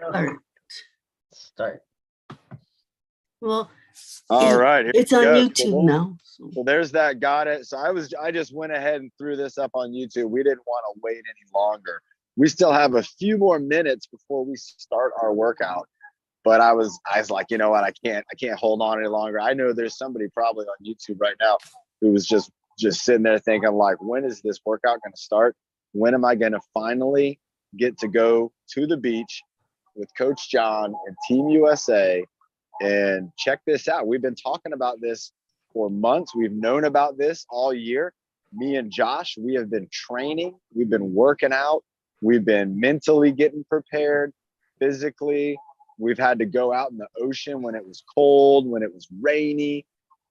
All right. Start. Well, All right, here it's we on go. YouTube now. So there's that. Got it. So I just went ahead and threw this up on YouTube. We didn't want to wait any longer. We still have a few more minutes before we start our workout. But I was like, you know what? I can't hold on any longer. I know there's somebody probably on YouTube right now who was just sitting there thinking like, when is this workout going to start? When am I going to finally get to go to the beach with Coach John and Team USA and check this out? We've been talking about this for months. We've known about this all year. Me and Josh, we have been training. We've been working out. We've been mentally getting prepared, physically. We've had to go out in the ocean when it was cold, when it was rainy,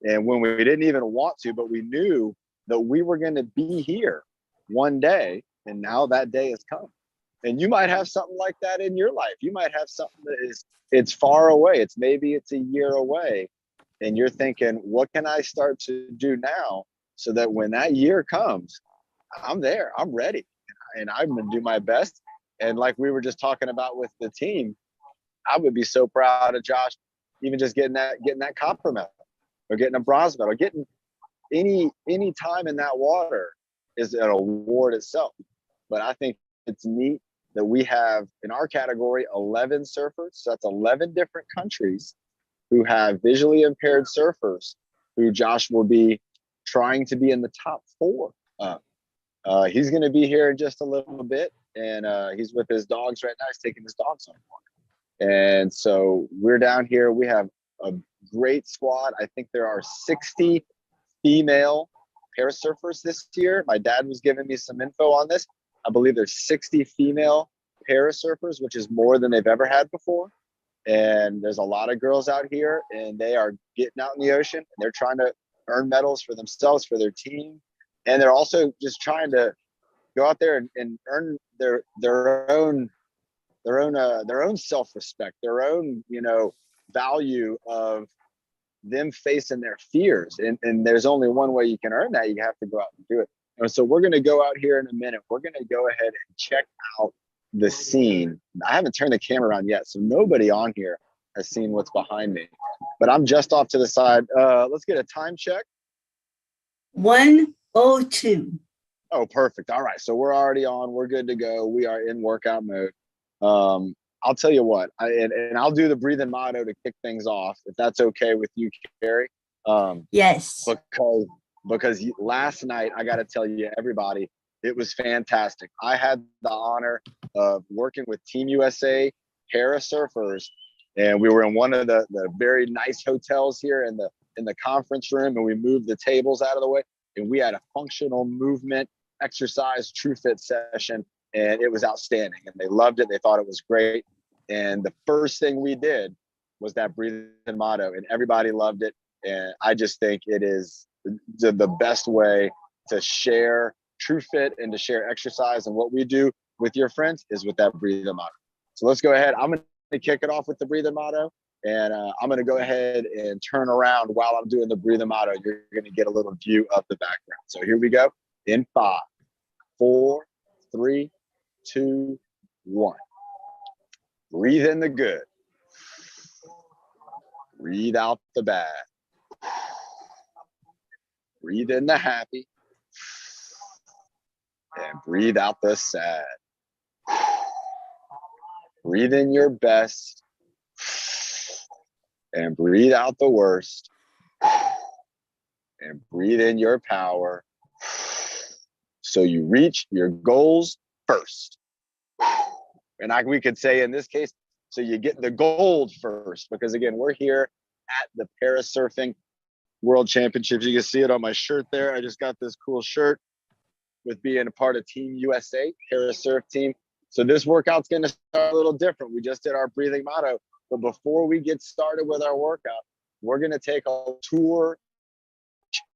and when we didn't even want to, but we knew that we were going to be here one day, and now that day has come. And you might have something like that in your life. You might have something that it's far away. Maybe it's a year away, and you're thinking, what can I start to do now so that when that year comes, I'm there, I'm ready, and I'm going to do my best. And like we were just talking about with the team, I would be so proud of Josh, even just getting that copper medal or getting a bronze medal, getting any time in that water is an award itself. But I think it's neat that we have in our category 11 surfers. So that's 11 different countries who have visually impaired surfers who Josh will be trying to be in the top 4. He's going to be here in just a little bit, and he's with his dogs right now. He's taking his dogs on board. And so we're down here. We have a great squad. I think there are 60 female parasurfers this year. My dad was giving me some info on this. I believe there's 60 female parasurfers, which is more than they've ever had before. And there's a lot of girls out here, and they are getting out in the ocean, and they're trying to earn medals for themselves, for their team. And they're also just trying to go out there and earn their own self-respect, their own, value of them facing their fears. And there's only one way you can earn that. You have to go out and do it. And so we're going to go out here in a minute. We're going to go ahead and check out the scene. I haven't turned the camera on yet, so nobody on here has seen what's behind me. But I'm just off to the side. Let's get a time check. 1:02. Oh, perfect. All right. So we're already on. We're good to go. We are in workout mode. I'll tell you what, and I'll do the breathing motto to kick things off, if that's okay with you, Carrie. Yes. Because last night, I got to tell you, everybody, it was fantastic. I had the honor of working with Team USA parasurfers, and we were in one of the very nice hotels here in the conference room, and we moved the tables out of the way, and we had a functional movement exercise true fit session. And it was outstanding, and they loved it. They thought it was great. And the first thing we did was that breathing motto, and everybody loved it. And I just think it is the best way to share true fit and to share exercise. And what we do with your friends is with that breathing motto. So let's go ahead. I'm going to kick it off with the breathing motto, and I'm going to go ahead and turn around while I'm doing the breathing motto. You're going to get a little view of the background. So here we go. In 5, 4, 3, 2, 1. Breathe in the good. Breathe out the bad. Breathe in the happy. And breathe out the sad. Breathe in your best. And breathe out the worst. And breathe in your power. So you reach your goals first. And we could say in this case, so you get the gold first, because again, we're here at the ParaSurfing World Championships. You can see it on my shirt there. I just got this cool shirt with being a part of Team USA, ParaSurf team. So this workout's going to start a little different. We just did our breathing motto, but before we get started with our workout, we're going to take a tour.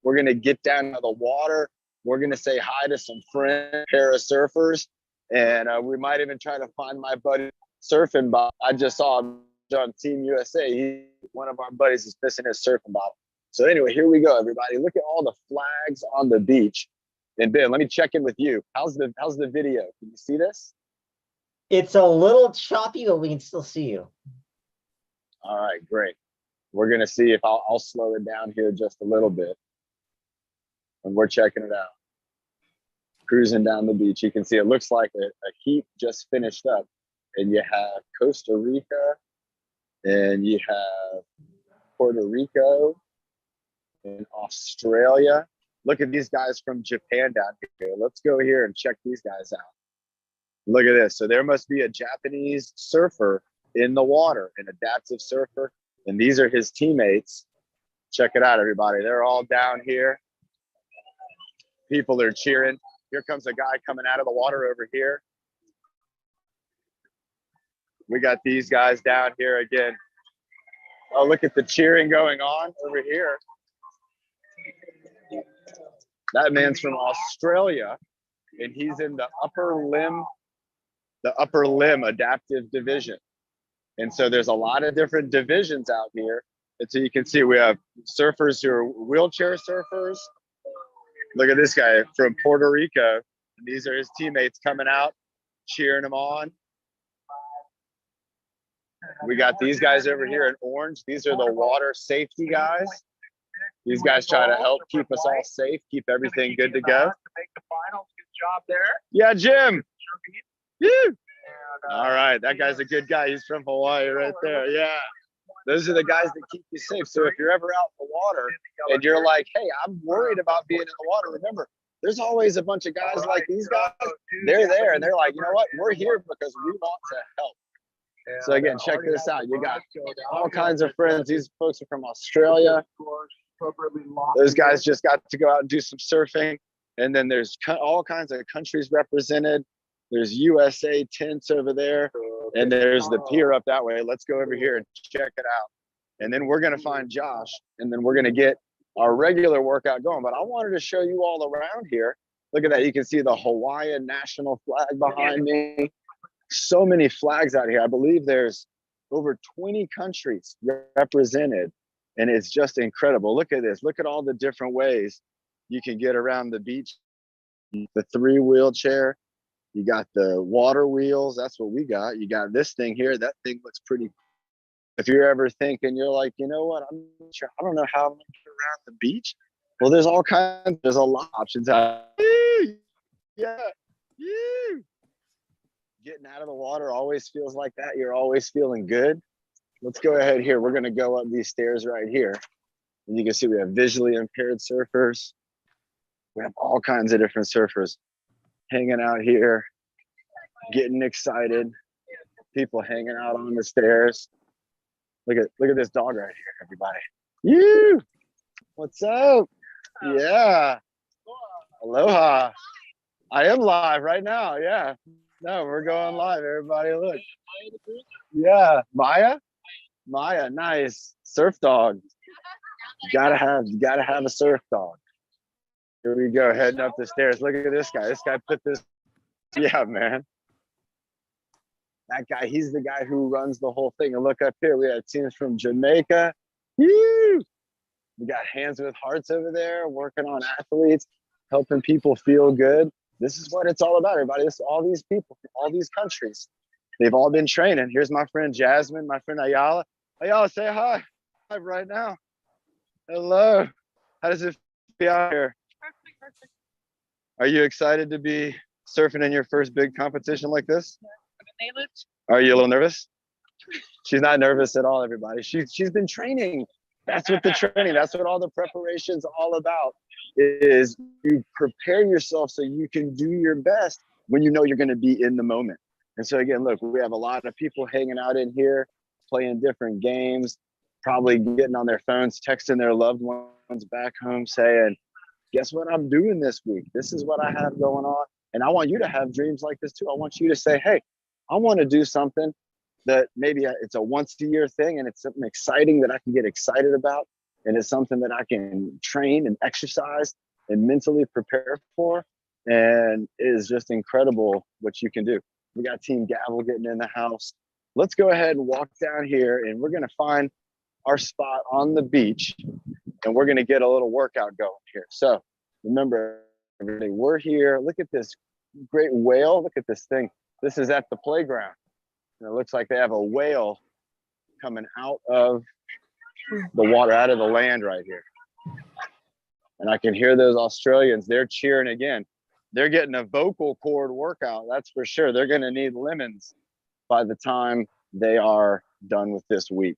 We're going to get down to the water. We're going to say hi to some friends, parasurfers, and we might even try to find my buddy surfing bottle. I just saw him on Team USA. One of our buddies is missing his surfing bottle. So anyway, here we go, everybody. Look at all the flags on the beach. And Ben, let me check in with you. How's the video? Can you see this? It's a little choppy, but we can still see you. All right, great. We're gonna see if I'll slow it down here just a little bit. And we're checking it out. Cruising down the beach. You can see it looks like a heat just finished up. And you have Costa Rica, and you have Puerto Rico, and Australia. Look at these guys from Japan down here. Let's go here and check these guys out. Look at this. So there must be a Japanese surfer in the water, an adaptive surfer. And these are his teammates. Check it out, everybody. They're all down here. People are cheering. Here comes a guy coming out of the water over here. We got these guys down here again. Oh, look at the cheering going on over here. That man's from Australia, and he's in the upper limb adaptive division. And so there's a lot of different divisions out here. And so you can see we have surfers who are wheelchair surfers. Look at this guy from Puerto Rico. And these are his teammates coming out, cheering him on. We got these guys over here in orange. These are the water safety guys. These guys try to help keep us all safe, keep everything good to go. Make the finals. Good job there. Yeah, Jim. Woo. All right, that guy's a good guy. He's from Hawaii right there. Yeah. Those are the guys that keep you safe. So if you're ever out in the water and you're like, hey, I'm worried about being in the water, remember, there's always a bunch of guys like these guys. They're there and they're like, you know what? We're here because we want to help. So again, check this out. You got all kinds of friends. These folks are from Australia. Those guys just got to go out and do some surfing. And then there's all kinds of countries represented. There's USA tents over there. And there's the pier up that way. Let's go over here and check it out. And then we're going to find Josh. And then we're going to get our regular workout going. But I wanted to show you all around here. Look at that. You can see the Hawaiian national flag behind me. So many flags out here. I believe there's over 20 countries represented. And it's just incredible. Look at this. Look at all the different ways you can get around the beach. The 3 wheelchair. You got the water wheels. That's what we got. You got this thing here. That thing looks pretty. If you're ever thinking, you're like, you know what? I'm not sure. I don't know how I'm going to get around the beach. Well, there's all kinds. There's a lot of options out. Yeah. Getting out of the water always feels like that. You're always feeling good. Let's go ahead here. We're going to go up these stairs right here. And you can see we have visually impaired surfers. We have all kinds of different surfers hanging out here, getting excited. People hanging out on the stairs. Look at this dog right here, everybody. You, what's up? Yeah. Aloha. I am live right now. Yeah. No, we're going live. Everybody, look. Yeah, Maya. Maya, nice surf dog. You gotta have a surf dog. Here we go, heading up the stairs. Look at this guy. This guy put this. Yeah, man. That guy, he's the guy who runs the whole thing. And look up here, we have teams from Jamaica. Woo! We got Hands with Hearts over there, working on athletes, helping people feel good. This is what it's all about, everybody. This all these people from all these countries. They've all been training. Here's my friend Jasmine, my friend Ayala. Ayala, say hi. Hi right now. Hello. How does it feel out here? Perfect. Are you excited to be surfing in your first big competition like this? Nail it. Are you a little nervous? She's not nervous at all, everybody. She's been training. That's what the training, that's what all the preparation's all about, is you prepare yourself so you can do your best when you know you're going to be in the moment. And so again, look, we have a lot of people hanging out in here, playing different games, probably getting on their phones, texting their loved ones back home saying, guess what I'm doing this week? This is what I have going on. And I want you to have dreams like this too. I want you to say, hey, I want to do something that maybe it's a once a year thing and it's something exciting that I can get excited about. And it's something that I can train and exercise and mentally prepare for. And it is just incredible what you can do. We got Team Gavel getting in the house. Let's go ahead and walk down here and we're going to find our spot on the beach and we're going to get a little workout going here. So remember, everybody, we're here. Look at this great whale. Look at this thing. This is at the playground. And it looks like they have a whale coming out of the water, out of the land right here. And I can hear those Australians, they're cheering again. They're getting a vocal cord workout, that's for sure. They're gonna need lemons by the time they are done with this week.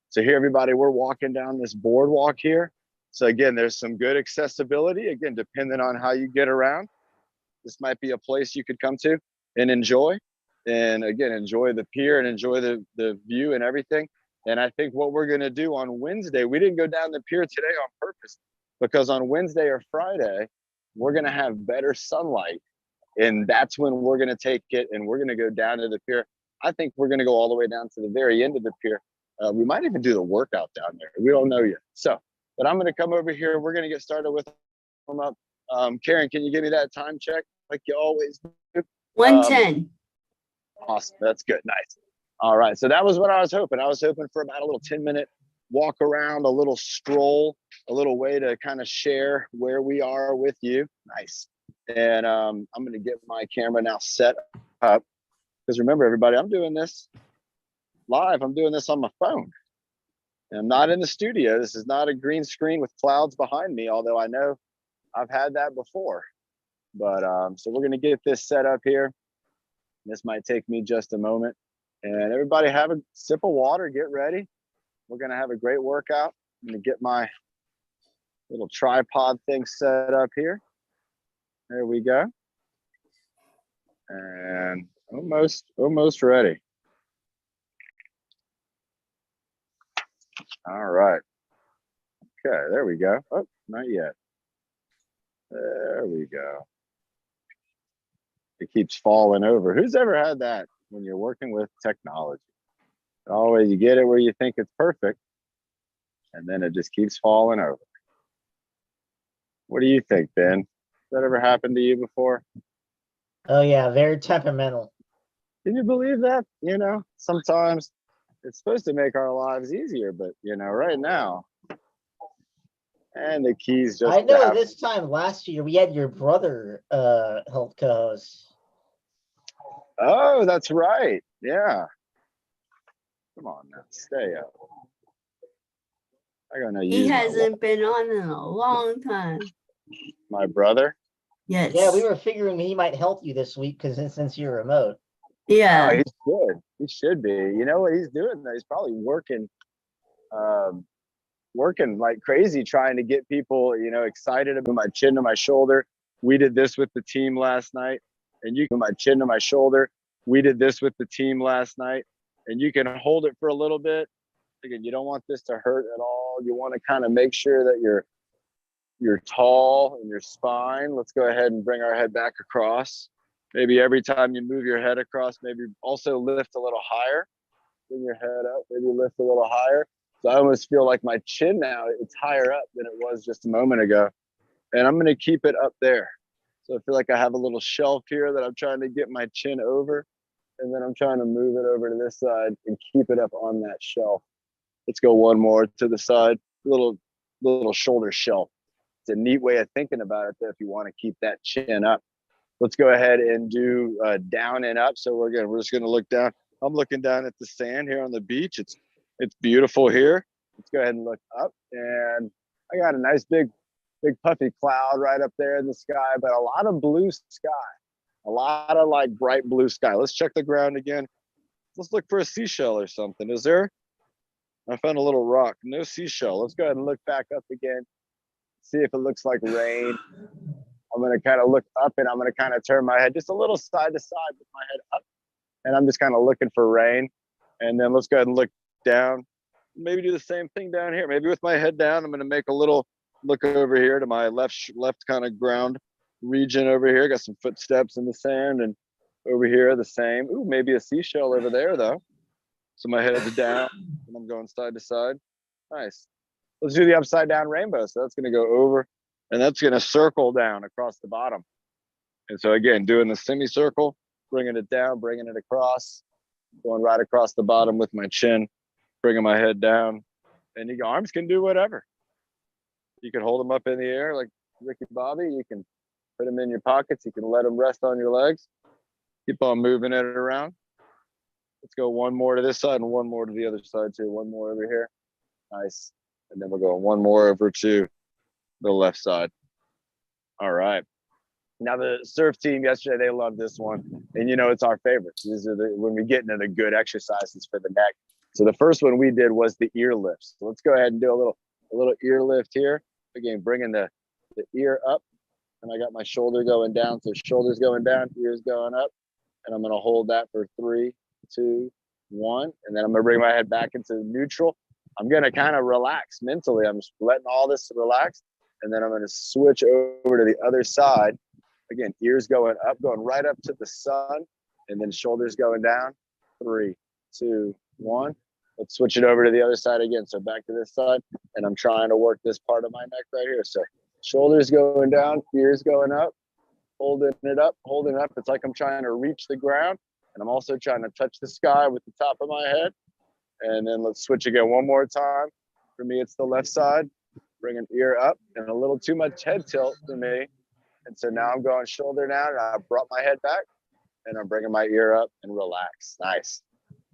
So here, everybody, we're walking down this boardwalk here. So again, there's some good accessibility, again, depending on how you get around. This might be a place you could come to and enjoy. And again, enjoy the pier and enjoy the view and everything. And I think what we're gonna do on Wednesday, we didn't go down the pier today on purpose, because on Wednesday or Friday, we're gonna have better sunlight. And that's when we're gonna take it and we're gonna go down to the pier. I think we're gonna go all the way down to the very end of the pier. We might even do the workout down there. We don't know yet. So, but I'm gonna come over here. We're gonna get started with warm up. Karen, can you give me that time check like you always do? 110. Awesome, that's good, nice. All right, so that was what I was hoping. I was hoping for about a little 10-minute walk around, a little stroll, a little way to kind of share where we are with you. Nice. And I'm gonna get my camera now set up, because remember, everybody, I'm doing this live. I'm doing this on my phone. And I'm not in the studio. This is not a green screen with clouds behind me, although I know I've had that before. But so we're gonna get this set up here. This might take me just a moment. And everybody have a sip of water, get ready. We're gonna have a great workout. I'm gonna get my little tripod thing set up here. There we go. And almost ready. All right. Okay, there we go. Oh, not yet. There we go. It keeps falling over. Who's ever had that when you're working with technology? Always you get it where you think it's perfect, and then it just keeps falling over. What do you think, Ben? Has that ever happened to you before? Oh yeah, very temperamental. Can you believe that? You know, sometimes it's supposed to make our lives easier, but you know, right now, and the keys just I know have, this time last year we had your brother help co-host. oh, that's right. Yeah. Come on now, stay up. I gotta He use hasn't been on in a long time. my brother. Yes. Yeah, we were figuring he might help you this week because since you're remote. Oh, Yeah. he should. He should be. You know what he's doing though? He's probably working like crazy trying to get people, you know, excited about my chin to my shoulder. We did this with the team last night, and you can my chin to my shoulder. We did this with the team last night, and you can hold it for a little bit. Again, you don't want this to hurt at all. You want to kind of make sure that you're tall in your spine. Let's go ahead and bring our head back across. Maybe every time you move your head across, maybe also lift a little higher. Bring your head up, maybe lift a little higher. So I almost feel like my chin now, it's higher up than it was just a moment ago. And I'm gonna keep it up there. So I feel like I have a little shelf here that I'm trying to get my chin over. And then I'm trying to move it over to this side and keep it up on that shelf. Let's go one more to the side, little shoulder shelf. It's a neat way of thinking about it though, if you want to keep that chin up. Let's go ahead and do down and up. So we're just gonna look down. I'm looking down at the sand here on the beach. It's beautiful here. Let's go ahead and look up, and I got a nice big puffy cloud right up there in the sky, but a lot of blue sky, a lot of like bright blue sky. Let's check the ground again. Let's look for a seashell or something. Is there? I found a little rock. No seashell. Let's go ahead and look back up again. See if it looks like rain. I'm gonna kind of look up, and I'm gonna kind of turn my head just a little side to side with my head up. And I'm just kind of looking for rain. And then let's go ahead and look down. Maybe do the same thing down here. Maybe with my head down, I'm going to make a little look over here to my left kind of ground region over here. Got some footsteps in the sand, and over here the same. Ooh, maybe a seashell over there though. So my head's down and I'm going side to side. Nice. Let's do the upside down rainbow. So that's going to go over, and that's going to circle down across the bottom. And so again, doing the semicircle, bringing it down, bringing it across, going right across the bottom with my chin, bringing my head down. And your arms can do whatever. You can hold them up in the air like Ricky Bobby. You can put them in your pockets. You can let them rest on your legs. Keep on moving it around. Let's go one more to this side and one more to the other side too. One more over here. Nice. And then we're going one more over to the left side. All right. Now the surf team yesterday, they loved this one. And you know, it's our favorites. These are when we get into the good exercises for the neck. So the first one we did was the ear lifts. So let's go ahead and do a little ear lift here. Again, bringing the ear up. And I got my shoulder going down. So shoulders going down, ears going up. And I'm going to hold that for 3, 2, 1. And then I'm going to bring my head back into neutral. I'm going to kind of relax mentally. I'm just letting all this relax. And then I'm going to switch over to the other side. Again, ears going up, going right up to the sun. And then shoulders going down. 3, 2, 1. Let's switch it over to the other side again. So back to this side. And I'm trying to work this part of my neck right here. So shoulders going down, ears going up. Holding it up, holding it up. It's like I'm trying to reach the ground, and I'm also trying to touch the sky with the top of my head. And then let's switch again one more time. For me, it's the left side. Bring an ear up, and a little too much head tilt for me. And so now I'm going shoulder down, and I brought my head back, and I'm bringing my ear up and relax. Nice.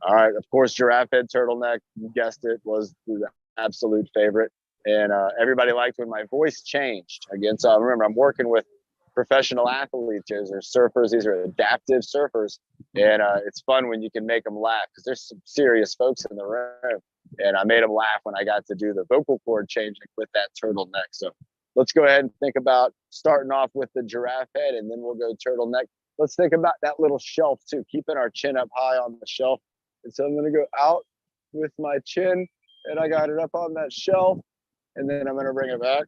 All right, of course, giraffe head turtleneck, you guessed it, was the absolute favorite. And everybody liked when my voice changed. Again, so remember, I'm working with professional athletes. These are surfers. These are adaptive surfers. And it's fun when you can make them laugh because there's some serious folks in the room. And I made them laugh when I got to do the vocal cord changing with that turtleneck. So let's go ahead and think about starting off with the giraffe head, and then we'll go turtleneck. Let's think about that little shelf too, keeping our chin up high on the shelf. And so I'm going to go out with my chin, and I got it up on that shelf, and then I'm going to bring it back.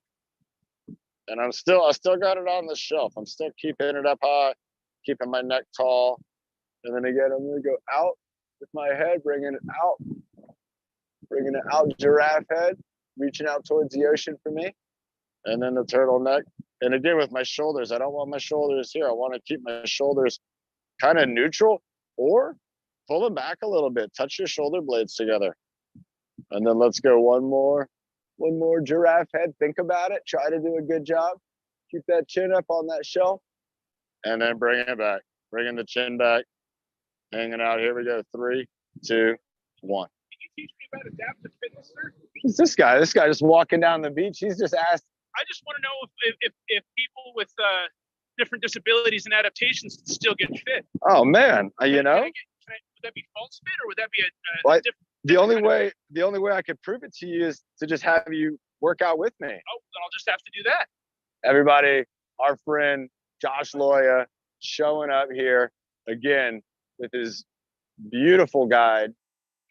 And I still got it on the shelf. I'm still keeping it up high, keeping my neck tall. And then again, I'm going to go out with my head, bringing it out, giraffe head, reaching out towards the ocean for me. And then the turtleneck. And again, with my shoulders, I don't want my shoulders here. I want to keep my shoulders kind of neutral, or pull them back a little bit. Touch your shoulder blades together. And then let's go one more giraffe head. Think about it. Try to do a good job. Keep that chin up on that shelf. And then bring it back. Bringing the chin back. Hanging out. Here we go. 3, 2, 1. Can you teach me about adaptive fitness, sir? Who's this guy? This guy just walking down the beach. He's just asked. I just want to know if people with different disabilities and adaptations still get fit. Oh man, you know. Would that be false fit, or would that be Well, a different? The only way I could prove it to you is to just have you work out with me. Oh, then I'll just have to do that. Everybody, our friend Josh Loya showing up here again with his beautiful guide.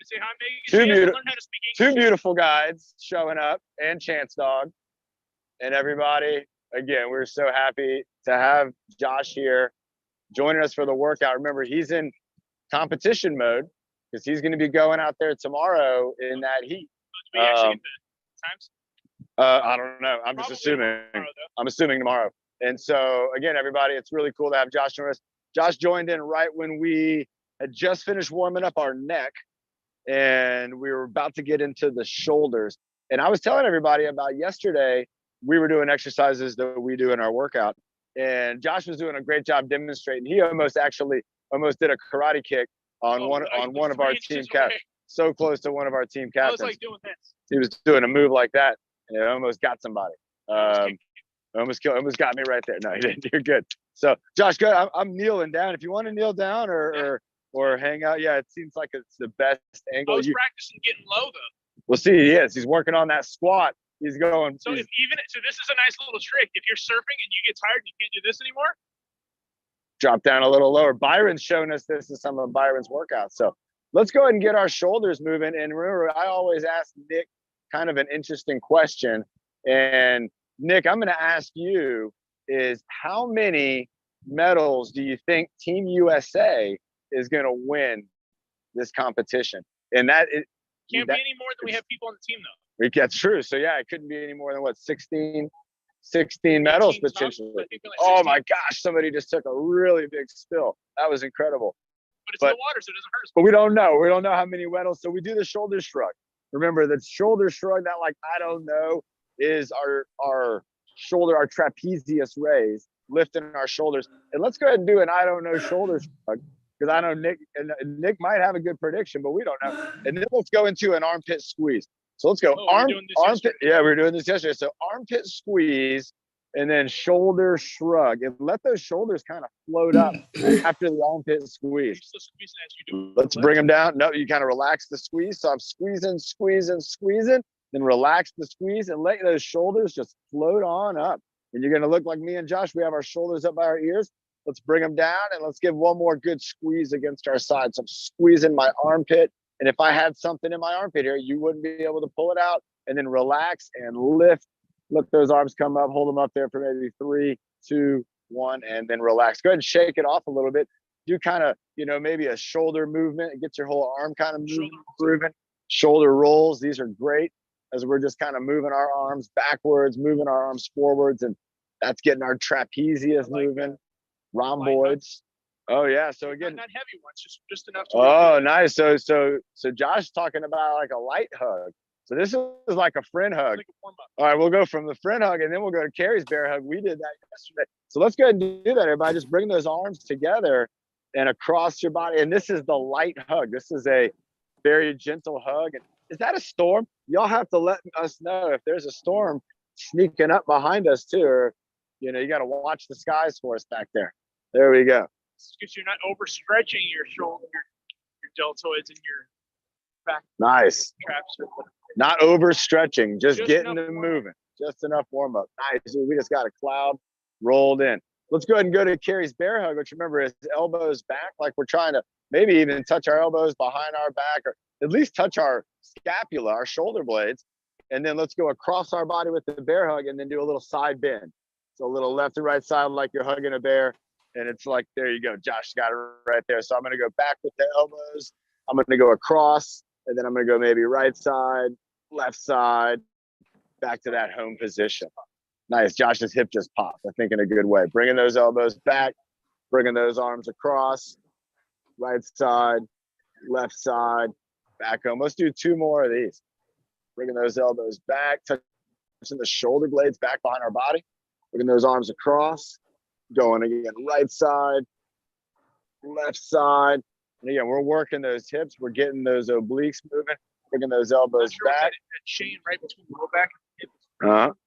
Say hi, Megan. She hasn't learned how to speak English. Two beautiful guides showing up, and Chance Dog. And everybody, again, we're so happy to have Josh here joining us for the workout. Remember, he's in competition mode because he's going to be going out there tomorrow in that heat. Do we actually get the times? I don't know. I'm Probably just assuming. tomorrow, I'm assuming tomorrow. And so, again, everybody, it's really cool to have Josh join us. Josh joined in right when we had just finished warming up our neck, and we were about to get into the shoulders. And I was telling everybody about yesterday, we were doing exercises that we do in our workout. And Josh was doing a great job demonstrating. He almost did a karate kick on one of our team captains. So close to one of our team captains. I was like doing this. He was doing a move like that, and it almost got somebody. Almost got me right there. No, he didn't. You're good. So, Josh, good. I'm kneeling down. If you want to kneel down or hang out, yeah, it seems like it's the best angle. I was practicing getting low though. Well, see, he is. He's working on that squat. He's going. So this is a nice little trick. If you're surfing and you get tired and you can't do this anymore, drop down a little lower. Byron's shown us this is some of Byron's workouts. So let's go ahead and get our shoulders moving. And remember, I always ask Nick kind of an interesting question. And Nick, I'm going to ask you is how many medals do you think Team USA is going to win this competition? And that can't be any more than we have people on the team though. That's true. So yeah, it couldn't be any more than what, 16 medals potentially. Like oh my gosh, somebody just took a really big spill. That was incredible. But it's in the water, so it doesn't hurt us. But we don't know. We don't know how many medals. So we do the shoulder shrug. Remember, the shoulder shrug, that like I don't know, is our shoulder, our trapezius raise. lifting our shoulders. And let's go ahead and do an I don't know shoulder shrug, because I know Nick might have a good prediction, but we don't know. And then let's go into an armpit squeeze. So let's go armpit. Yeah, we were doing this yesterday. So armpit squeeze and then shoulder shrug. And let those shoulders kind of float up after the armpit squeeze. Let's bring them down. No, you kind of relax the squeeze. So I'm squeezing, then relax the squeeze and let those shoulders just float on up. And you're going to look like me and Josh. We have our shoulders up by our ears. Let's bring them down and let's give one more good squeeze against our side. So I'm squeezing my armpit. And if I had something in my armpit here, you wouldn't be able to pull it out. And then relax and lift. Look those arms come up, hold them up there for maybe 3, 2, 1, and then relax. Go ahead and shake it off a little bit. Do kind of, maybe a shoulder movement. It gets your whole arm kind of moving. Shoulder rolls. These are great as we're just kind of moving our arms backwards, moving our arms forwards. And that's getting our trapezius moving. Rhomboids. Oh yeah. So again, not heavy ones, just enough to. Oh, nice. So Josh talking about like a light hug. So this is like a friend hug. Like a all right, we'll go from the friend hug and then we'll go to Carrie's bear hug. We did that yesterday. So let's go ahead and do that, everybody. Just bring those arms together and across your body. And this is the light hug. This is a very gentle hug. And is that a storm? Y'all have to let us know if there's a storm sneaking up behind us too, or you got to watch the skies for us back there. There we go. Because you're not overstretching your shoulder, your deltoids and your back. Nice. Traps. Not overstretching, just getting them moving. Just enough warm up. Nice. We just got a cloud rolled in. Let's go ahead and go to Carrie's bear hug, which remember is elbows back, like we're trying to maybe even touch our elbows behind our back, or at least touch our scapula, our shoulder blades. And then let's go across our body with the bear hug and then do a little side bend. So a little left and right side like you're hugging a bear. And it's like, there you go. Josh got it right there. So I'm going to go back with the elbows. I'm going to go across, and then I'm going to go maybe right side, left side, back to that home position. Nice. Josh's hip just popped, I think, in a good way. Bringing those elbows back, bringing those arms across, right side, left side, back home. Let's do 2 more of these. Bringing those elbows back, touching the shoulder blades back behind our body. Bringing those arms across. Going again, right side, left side. And again, we're working those hips. We're getting those obliques moving, bringing those elbows back. That chain right between the low back and hips.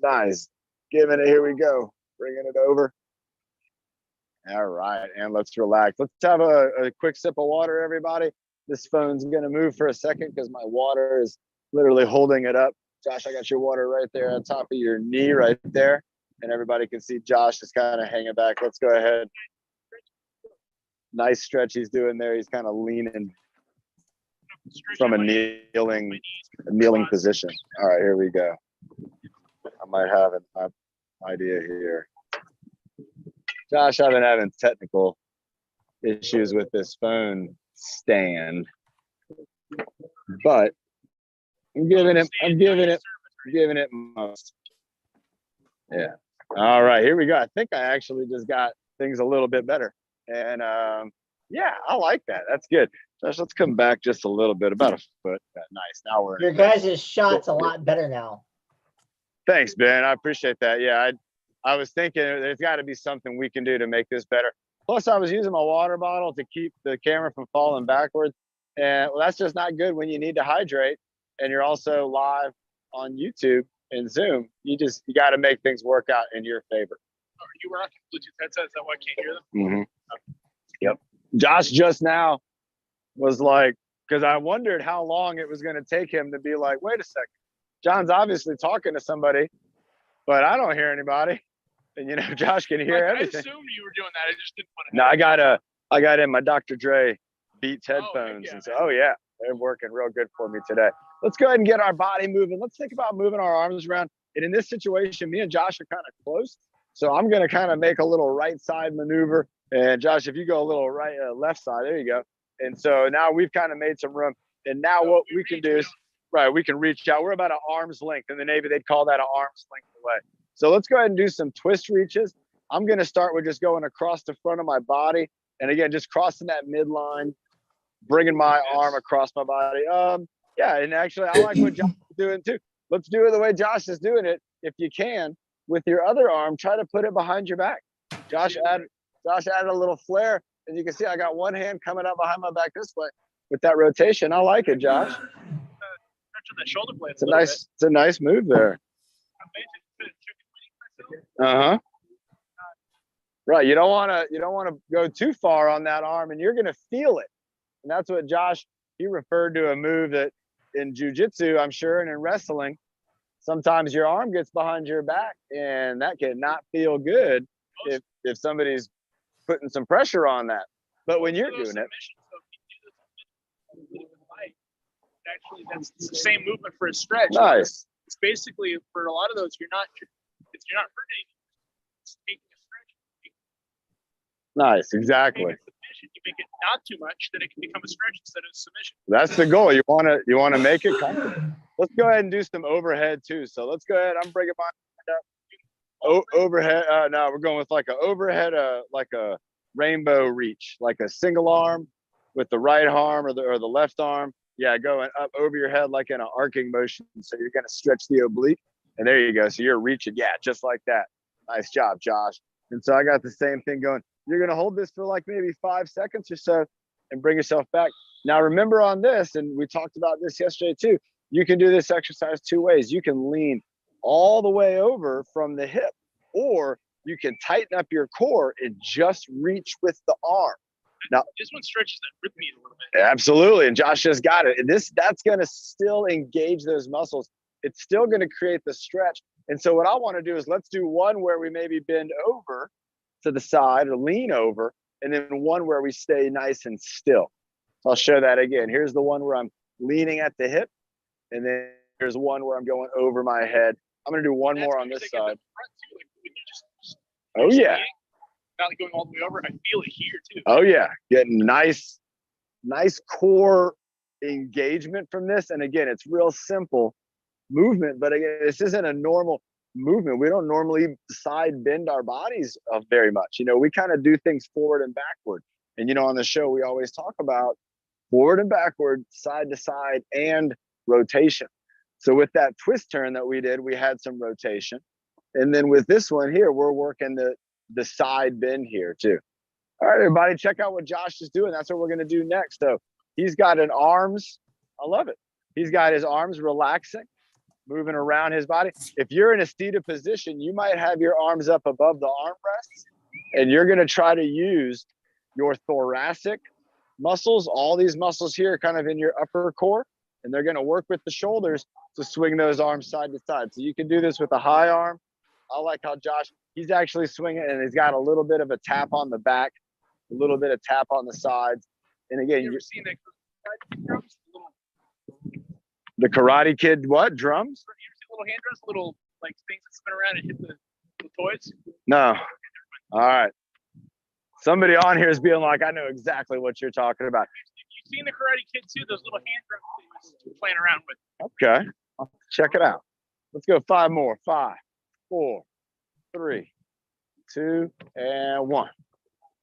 Nice. Giving it, here we go. Bringing it over. All right, and let's relax. Let's have a quick sip of water, everybody. This phone's gonna move for a second because my water is literally holding it up. Josh, I got your water right there on top of your knee right there. And everybody can see Josh is kind of hanging back. Let's go ahead. Nice stretch he's doing there. He's kind of leaning from a kneeling position. All right, here we go. I might have an idea here. Josh, I've been having technical issues with this phone stand, but I'm giving it most. Yeah. All right, here we go. I think I actually just got things a little bit better. And yeah, I like that. That's good. Josh, let's come back just a little bit, about a foot. Nice. Now we're your guys' shot's a lot better now. Thanks, Ben. I appreciate that. Yeah, I was thinking there's got to be something we can do to make this better. Plus, I was using my water bottle to keep the camera from falling backwards. And well, that's just not good when you need to hydrate and you're also live on YouTube and Zoom. You got to make things work out in your favor. Oh, you were rocking Bluetooth headsets, is that why I can't hear them? Mm-hmm. Yep. Josh just now was like, because I wondered how long it was going to take him to be like, wait a second, John's obviously talking to somebody, but I don't hear anybody. And Josh can hear everything. I assumed you were doing that. I just didn't want to. No, I got in my Dr. Dre Beats headphones, yeah. And so they're working real good for me today. Let's go ahead and get our body moving. Let's think about moving our arms around. And in this situation, me and Josh are kind of close, so I'm going to kind of make a little right side maneuver. And Josh, if you go a little left side, there you go. And so now we've kind of made some room. And now what we can do is, we can reach out. We're about an arm's length. In the Navy, they'd call that an arm's length away. So let's go ahead and do some twist reaches. I'm going to start with just going across the front of my body. And again, just crossing that midline, bringing my arm across my body. And actually, I like what Josh is doing too. Let's do it the way Josh is doing it, if you can. with your other arm, try to put it behind your back. Josh added a little flare, and you can see I got one hand coming up behind my back this way with that rotation. I like it, Josh. Stretching the shoulder blade. It's a nice move there. Uh-huh. Right. You don't want to go too far on that arm, and you're going to feel it. And that's what Josh, he referred to a move that in jiu-jitsu, I'm sure, and in wrestling, sometimes your arm gets behind your back, and that can not feel good if somebody's putting some pressure on that. But when you're doing it, actually, that's the same movement for a stretch. Nice. It's basically for a lot of those, you're not hurting. It's taking a stretch. Nice, exactly. You make it not too much, then it can become a stretch instead of a submission. That's the goal. You want to make it comfortable. Let's go ahead and do some overhead too. So let's go ahead. I'm bringing mine up. Overhead. No, we're going with like a overhead, like a rainbow reach, like a single arm with the right arm or the left arm. Yeah, going up over your head like in an arcing motion. So you're going to stretch the oblique, and there you go. So you're reaching. Yeah, just like that. Nice job, Josh. And so I got the same thing going. You're going to hold this for like maybe 5 seconds or so and bring yourself back. Now, remember on this, and we talked about this yesterday too, you can do this exercise 2 ways. You can lean all the way over from the hip, or you can tighten up your core and just reach with the arm. Now, this one stretches the rib meat a little bit. Absolutely. And Josh just got it. And that's going to still engage those muscles. It's still going to create the stretch. And so what I want to do is let's do one where we maybe bend over to the side or lean over, and then one where we stay nice and still. So I'll show that again. Here's the one where I'm leaning at the hip, and then here's one where I'm going over my head. I'm going to do one more on this side. Oh, yeah. Not going all the way over. I feel it here too. Oh, yeah. Getting nice core engagement from this. And again, it's real simple movement, but again, this isn't a normal movement. We don't normally side bend our bodies very much. We kind of do things forward and backward. And, on the show, we always talk about forward and backward, side to side, and rotation. So with that twist turn that we did, we had some rotation. And then with this one here, we're working the side bend here too. All right, everybody, check out what Josh is doing. That's what we're going to do next. So he's got an arms. I love it. He's got his arms relaxing, moving around his body. If you're in a seated position, you might have your arms up above the armrests, and you're going to try to use your thoracic muscles, all these muscles here kind of in your upper core, and they're going to work with the shoulders to swing those arms side to side. So you can do this with a high arm. I like how Josh, he's actually swinging, and he's got a little bit of a tap on the back, a little bit of tap on the sides. And again, you ever seen that drums? The Karate Kid, what? Drums? You ever see little hand drums, little like things that spin around and hit the toys? No. All right. Somebody on here is being like, I know exactly what you're talking about. You've seen the Karate Kid too, those little hand drums that he was playing around with. Okay. Check it out. Let's go 5 more. 5, 4, 3, 2, and 1.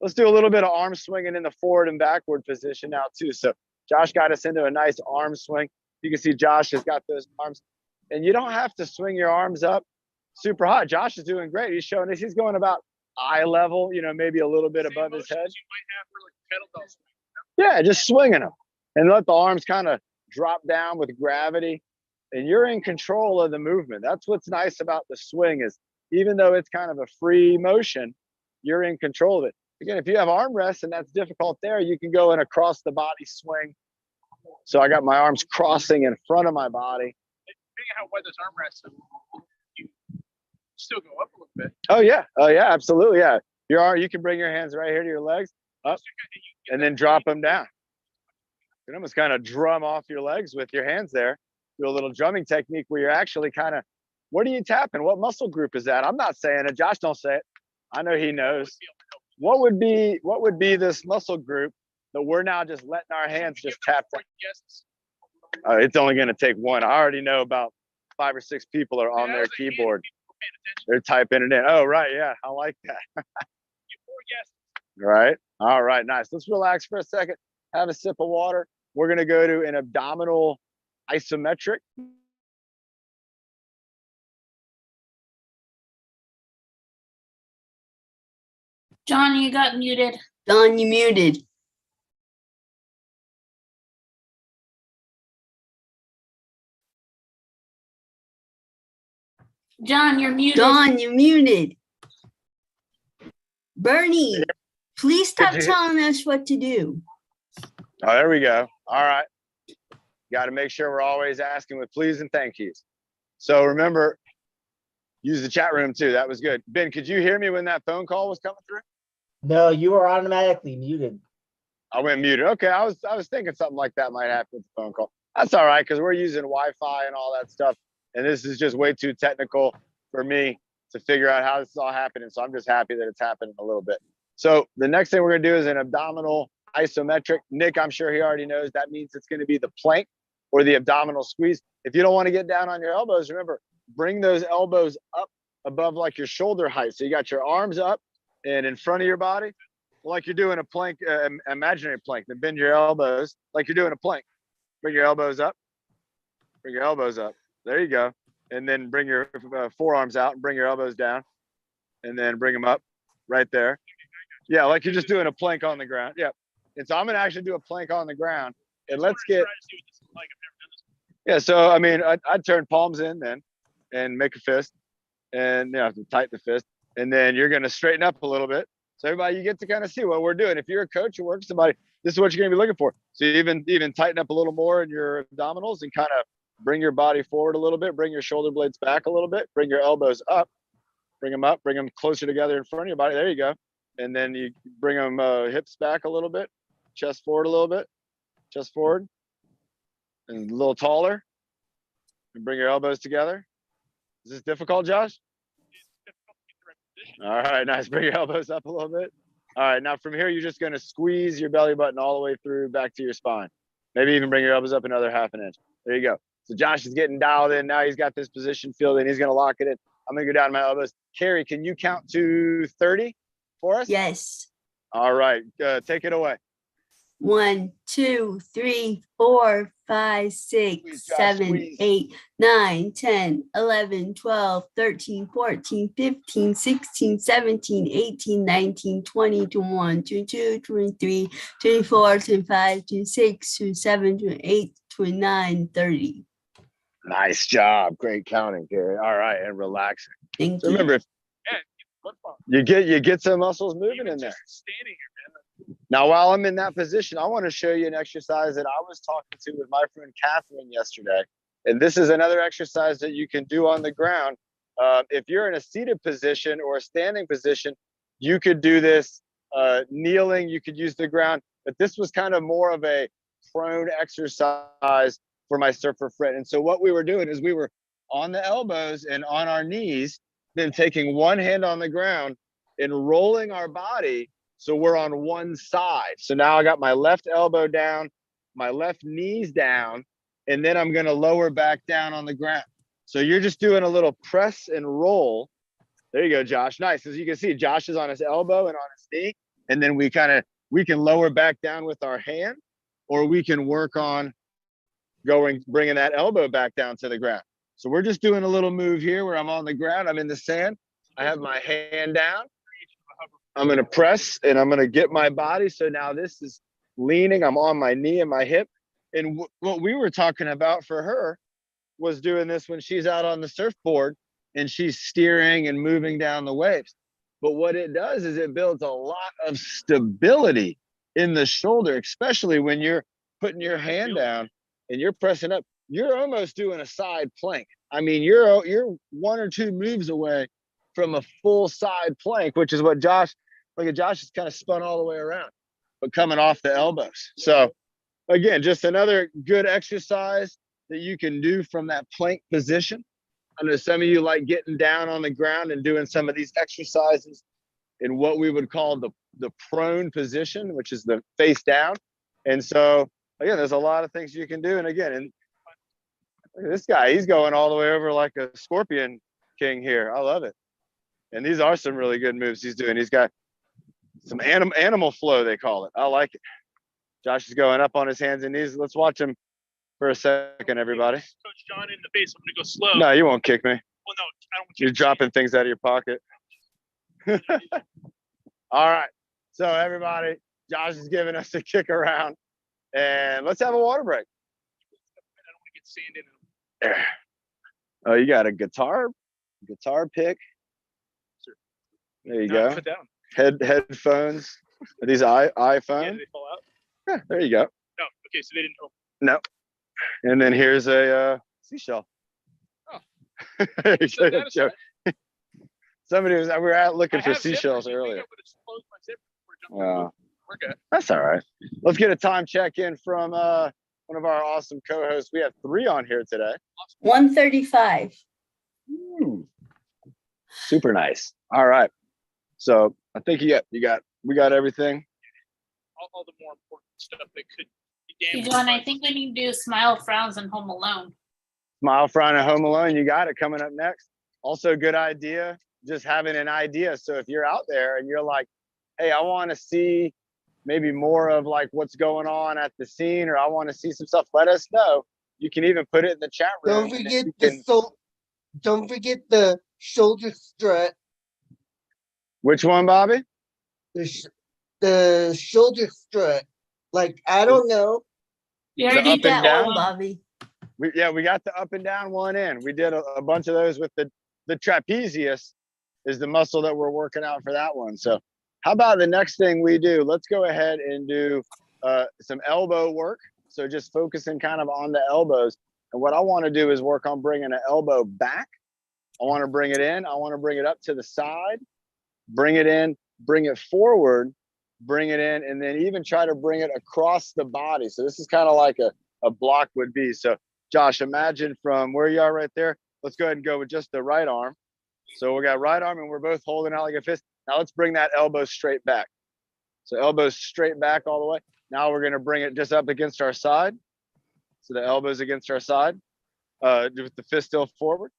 Let's do a little bit of arm swinging in the forward and backward position now too. So Josh got us into a nice arm swing. You can see Josh has got those arms, and you don't have to swing your arms up super high. Josh is doing great. He's showing us he's going about eye level, maybe a little bit above his head. You might have for like kettlebell swing. Yeah, just swinging them and let the arms kind of drop down with gravity, and you're in control of the movement. That's what's nice about the swing is even though it's kind of a free motion, you're in control of it. Again, if you have arm rests and that's difficult there, you can go in across the body swing. So I got my arms crossing in front of my body. Depending on how wide those arm rests, you still go up a little bit. Oh yeah, absolutely, yeah. You can bring your hands right here to your legs, up, and then drop them down. You can almost kind of drum off your legs with your hands there. Do a little drumming technique where you're actually kind of, what are you tapping? What muscle group is that? I'm not saying it. Josh don't say it. I know he knows. What would be this muscle group that we're now just letting our hands just tap down? It's only going to take one. I already know about 5 or 6 people are on their keyboard. They're typing it in. Oh, right. Yeah, I like that. Right. All right. Nice. Let's relax for a second. Have a sip of water. We're going to go to an abdominal isometric. John, you got muted. Don, you muted. John, you're muted. Don, you muted. Bernie, please stop Did you- telling us what to do. Oh, there we go. All right. Got to make sure we're always asking with please and thank yous. So remember, use the chat room too. That was good. Ben, could you hear me when that phone call was coming through? No, you were automatically muted. I went muted. Okay, I was thinking something like that might happen with the phone call. That's all right because we're using Wi-Fi and all that stuff, and this is just way too technical for me to figure out how this is all happening. So I'm just happy that it's happening a little bit. So the next thing we're gonna do is an abdominal isometric. Nick, I'm sure he already knows that means it's gonna be the plank or the abdominal squeeze. If you don't want to get down on your elbows, remember, bring those elbows up above like your shoulder height. So you got your arms up and in front of your body, like you're doing a plank, imaginary plank. Then bend your elbows like you're doing a plank. Bring your elbows up. Bring your elbows up. There you go. And then bring your forearms out and bring your elbows down. And then bring them up right there. Yeah, like you're just doing a plank on the ground. Yeah. And so I'm going to actually do a plank on the ground. And let's get, yeah, so I mean, I'd turn palms in then and make a fist and, you know, tighten the fist. And then you're going to straighten up a little bit. So everybody, you get to kind of see what we're doing. If you're a coach or work with somebody, this is what you're going to be looking for. So you even tighten up a little more in your abdominals and kind of bring your body forward a little bit, bring your shoulder blades back a little bit, bring your elbows up, bring them closer together in front of your body. There you go. And then you bring them hips back a little bit, chest forward a little bit, chest forward, and a little taller. And bring your elbows together. Is this difficult, Josh? All right, nice. Bring your elbows up a little bit. All right, now from here, you're just going to squeeze your belly button all the way through back to your spine. Maybe even bring your elbows up another ½ an inch. There you go. So Josh is getting dialed in. Now he's got this position filled in. He's going to lock it in. I'm going to go down to my elbows. Carrie, can you count to 30 for us? Yes. All right, take it away. 1, 2, 3, 4, 5, 6, Squeeze, Josh, 7, squeeze. 8, 9, 10, 11, 12, 13, 14, 15, 16, 17, 18, 19, 20, 21, 22, 23, 24, 25, 26, 27, 28, 29, 30. Nice job. Great counting, Carrie. All right, and relaxing. Thank So you. remember, if Yeah, you get some muscles moving even in there. just standing here, man. Now, while I'm in that position, I want to show you an exercise that I was talking to with my friend Catherine yesterday. And this is another exercise that you can do on the ground. If you're in a seated position or a standing position, you could do this kneeling, you could use the ground. But this was kind of more of a prone exercise for my surfer friend. And so what we were doing is we were on the elbows and on our knees, then taking one hand on the ground and rolling our body so we're on one side. So now I got my left elbow down, my left knees down, and then I'm going to lower back down on the ground. So you're just doing a little press and roll. There you go, Josh. Nice. As you can see, Josh is on his elbow and on his knee. And then we can lower back down with our hand, or we can work on bringing that elbow back down to the ground. So we're just doing a little move here where I'm on the ground. I'm in the sand. I have my hand down. I'm going to press and I'm going to get my body. So now this is leaning. I'm on my knee and my hip. And what we were talking about for her was doing this when she's out on the surfboard and she's steering and moving down the waves. But what it does is it builds a lot of stability in the shoulder, especially when you're putting your hand down and you're pressing up. You're almost doing a side plank. I mean, you're 1 or 2 moves away from a full side plank, which is what Josh is kind of spun all the way around, but coming off the elbows. So again, just another good exercise that you can do from that plank position. I know some of you like getting down on the ground and doing some of these exercises in what we would call the prone position, which is the face down. And so again, there's a lot of things you can do. And again, and look at this guy, he's going all the way over like a scorpion king here. I love it. And these are some really good moves he's doing. He's got some animal flow, they call it. I like it. Josh is going up on his hands and knees. Let's watch him for a second, everybody. Coach John in the face. I'm gonna go slow. No, you won't kick me. Well, no, I don't want you You're to dropping things out of your pocket. All right. So everybody, Josh is giving us a kick around, and let's have a water break. I don't want to get sand in them. There. Oh, you got a guitar pick. There you No, go. put down. Headphones. Are these Yeah, iPhone? did they fall out? Yeah, there you go. No. Okay, so they didn't. Oh, No. And then here's a seashell. Oh. There you set go, that Joe. aside. Somebody was, we were out looking I for have zippers. seashells You think I earlier. would've closed my zipper before jumping in. We're good. That's all right. Let's get a time check in from one of our awesome co-hosts. We have 3 on here today. 135. Ooh. Super nice. All right. So I think we got everything. All the more important stuff that could be Hey, damaged. John, by I think we need to do Smile, Frowns, and Home Alone. Smile, Frown, and Home Alone. You got it coming up next. Also, good idea. Just having an idea. So if you're out there and you're like, hey, I want to see maybe more of like what's going on at the scene, or I want to see some stuff, let us know. You can even put it in the chat room. Don't and forget you the can- don't forget the shoulder strut. Which one, Bobby? The shoulder strut. Like, I don't know. We The already up Beat did and that down? one, Bobby. We got the up and down one in. We did a bunch of those with the trapezius is the muscle that we're working out for that one. So how about the next thing we do? Let's go ahead and do some elbow work. So just focusing kind of on the elbows. And what I want to do is work on bringing an elbow back. I want to bring it in. I want to bring it up to the side, bring it in, bring it forward, bring it in, and then even try to bring it across the body. So this is kind of like a block would be. So Josh, imagine from where you are right there. Let's go ahead and go with just the right arm. So we got right arm and we're both holding out like a fist. Now let's bring that elbow straight back. So elbow straight back all the way. Now we're gonna bring it just up against our side. So the elbow's against our side, with the fist still forward.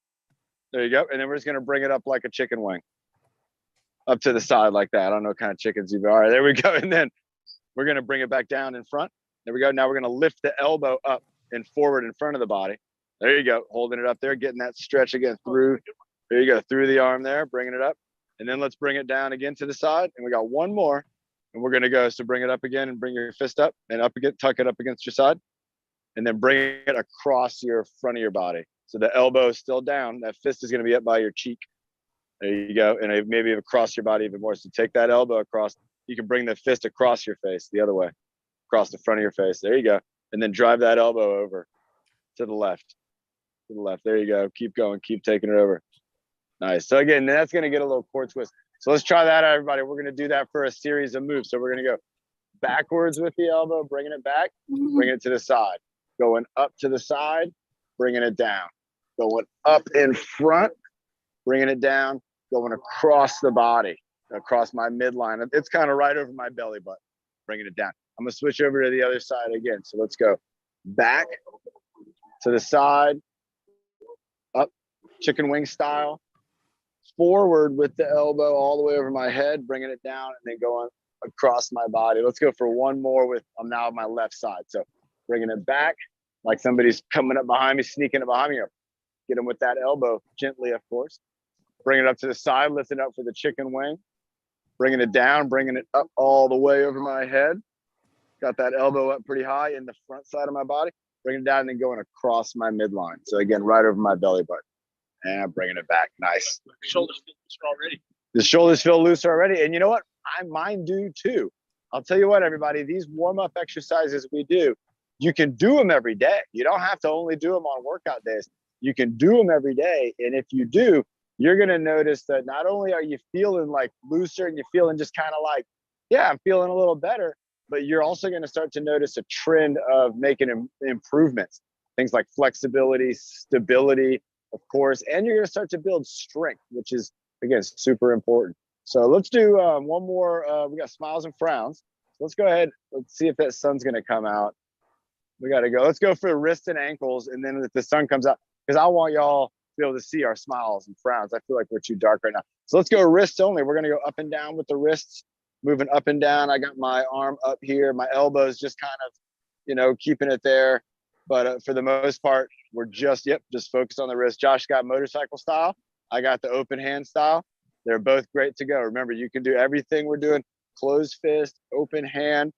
There you go. And then we're just gonna bring it up like a chicken wing. Up to the side like that. I don't know what kind of chickens you've got. All right, there we go. And then we're gonna bring it back down in front. There we go. Now we're gonna lift the elbow up and forward in front of the body. There you go. Holding it up there, getting that stretch again through. There you go. Through the arm there, bringing it up. And then let's bring it down again to the side. And we got one more. And we're going to go. So bring it up again and bring your fist up and up again, tuck it up against your side. And then bring it across your front of your body. So the elbow is still down. That fist is going to be up by your cheek. There you go. And maybe across your body even more. So take that elbow across. You can bring the fist across your face the other way, across the front of your face. There you go. And then drive that elbow over to the left. To the left. There you go. Keep going. Keep taking it over. Nice. So again, that's going to get a little core twist. So let's try that, everybody. We're going to do that for a series of moves. So we're going to go backwards with the elbow, bringing it back, bringing it to the side, going up to the side, bringing it down, going up in front, bringing it down, going across the body, across my midline. It's kind of right over my belly button, bringing it down. I'm going to switch over to the other side again. So let's go back to the side, up, chicken wing style, forward with the elbow all the way over my head, bringing it down, and then going across my body. Let's go for one more with, I'm now on my left side. So bringing it back like somebody's coming up behind me, sneaking up behind me. Get them with that elbow gently, of course. Bring it up to the side, lift it up for the chicken wing. Bringing it down, bringing it up all the way over my head. Got that elbow up pretty high in the front side of my body. Bring it down and then going across my midline. So again, right over my belly button. And bringing it back. Nice. shoulders feel looser already. The shoulders feel loose already. And you know what? Mine do too. I'll tell you what, everybody, these warm-up exercises we do, you can do them every day. You don't have to only do them on workout days. You can do them every day. And if you do, you're going to notice that not only are you feeling like looser and you're feeling just kind of like, yeah, I'm feeling a little better, but you're also going to start to notice a trend of making improvements. Things like flexibility, stability, of course, and you're going to start to build strength, which is, again, super important. So let's do one more. We got smiles and frowns. So let's go ahead. Let's see if that sun's going to come out. We got to go. Let's go for the wrists and ankles. And then if the sun comes out, because I want y'all to be able to see our smiles and frowns. I feel like we're too dark right now. So let's go wrists only. We're going to go up and down with the wrists, moving up and down. I got my arm up here. My elbows just kind of, keeping it there. But for the most part, we're just focused on the wrist. Josh got motorcycle style. I got the open hand style. They're both great to go. Remember, you can do everything we're doing, closed fist, open hand,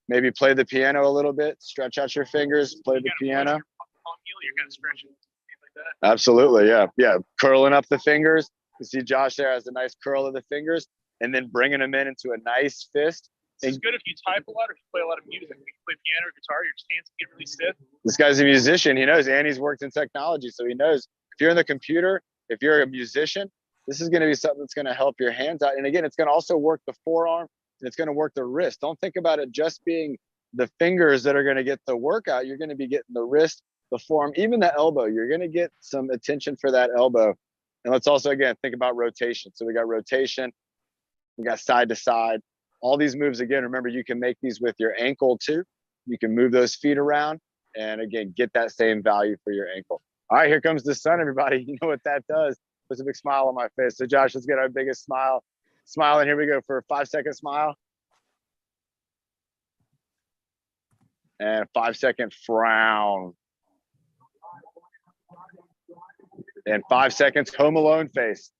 maybe play the piano a little bit, stretch out your fingers, play the piano. You're kind of stretching, like that. Absolutely, yeah. Yeah, curling up the fingers. You see Josh there has a nice curl of the fingers, and then bringing them in into a nice fist. It's good if you type a lot or if you play a lot of music. If you play piano or guitar, your hands get really stiff. This guy's a musician. He knows, and he's worked in technology, so he knows if you're in the computer, if you're a musician, this is going to be something that's going to help your hands out. And again, it's going to also work the forearm, and it's going to work the wrist. Don't think about it just being the fingers that are going to get the workout. You're going to be getting the wrist, the forearm, even the elbow. You're going to get some attention for that elbow. And let's also, again, think about rotation. So we got rotation, we got side to side. All these moves, again, remember, you can make these with your ankle too. You can move those feet around and, again, get that same value for your ankle. All right, here comes the sun, everybody. You know what that does. Puts a big smile on my face. So, Josh, let's get our biggest smile. Smile, and here we go for a 5-second smile. And 5-second frown. And 5 seconds home alone face.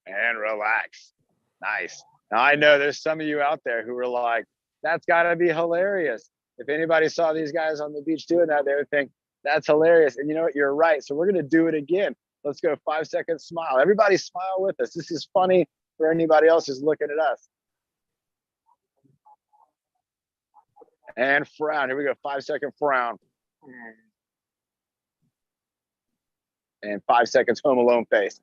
And relax. Nice. Now, I know there's some of you out there who are like, that's got to be hilarious. If anybody saw these guys on the beach doing that, they would think, that's hilarious. And you know what? You're right. So we're going to do it again. Let's go 5-second smile. Everybody smile with us. This is funny for anybody else who's looking at us. And frown. Here we go. 5-second frown. And 5 seconds home alone face.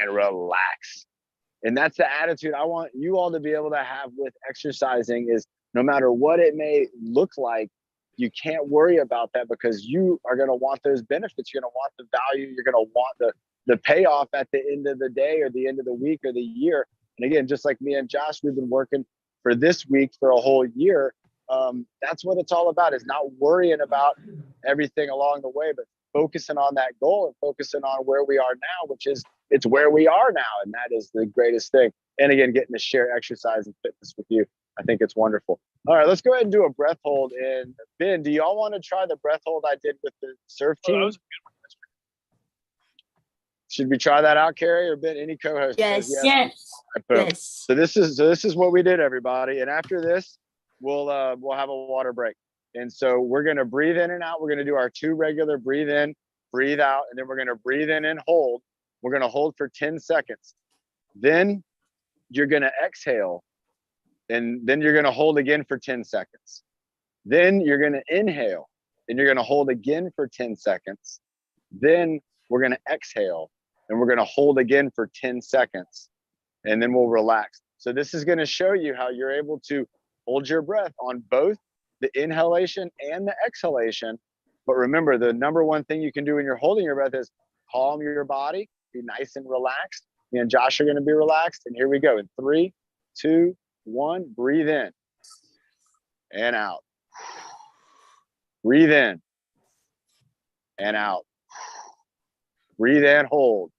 And relax. And that's the attitude I want you all to be able to have with exercising, is no matter what it may look like, you can't worry about that, because you are going to want those benefits. You're going to want the value. You're going to want the payoff at the end of the day or the end of the week or the year. And again, just like me and Josh, we've been working for this week for a whole year. That's what it's all about, is not worrying about everything along the way, but focusing on that goal and focusing on where we are now, which is, it's where we are now. And that is the greatest thing. And again, getting to share exercise and fitness with you, I think it's wonderful. All right, let's go ahead and do a breath hold. And Ben, do y'all want to try the breath hold I did with the surf team? That was a good one. Should we try that out, Carrie, or Ben? Any co-host? Yes. Yes. Yes. So this is what we did, everybody. And after this, we'll have a water break. And so we're going to breathe in and out. We're going to do our 2 regular breathe in, breathe out, and then we're going to breathe in and hold. We're going to hold for 10 seconds. Then you're going to exhale, and then you're going to hold again for 10 seconds. Then you're going to inhale, and you're going to hold again for 10 seconds. Then we're going to exhale, and we're going to hold again for 10 seconds, and then we'll relax. So this is going to show you how you're able to hold your breath on both the inhalation and the exhalation. But remember, the number one thing you can do when you're holding your breath is calm your body, be nice and relaxed. Me and Josh are going to be relaxed. And here we go. In 3, 2, 1, breathe in and out. Breathe in and out. Breathe in, hold.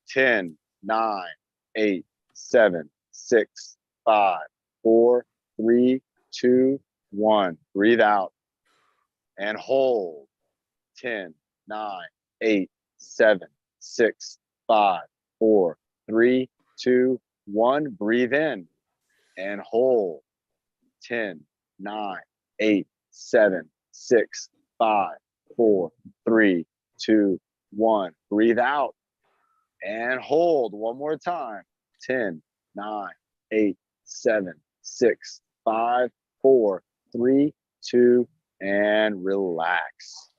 10, 9, 8, 7, 6, 5, 4, 3, 2, 1. Breathe out and hold. 10, 9, 8, 7, 6, 5, 4, 3, 2, 1. Breathe in and hold. 10, 9, 8, 7, 6, 5, 4, 3, 2, 1. Breathe out and hold. One more time. 10, 9, 8, 7, 6, 5, 4, 3, 2, and relax.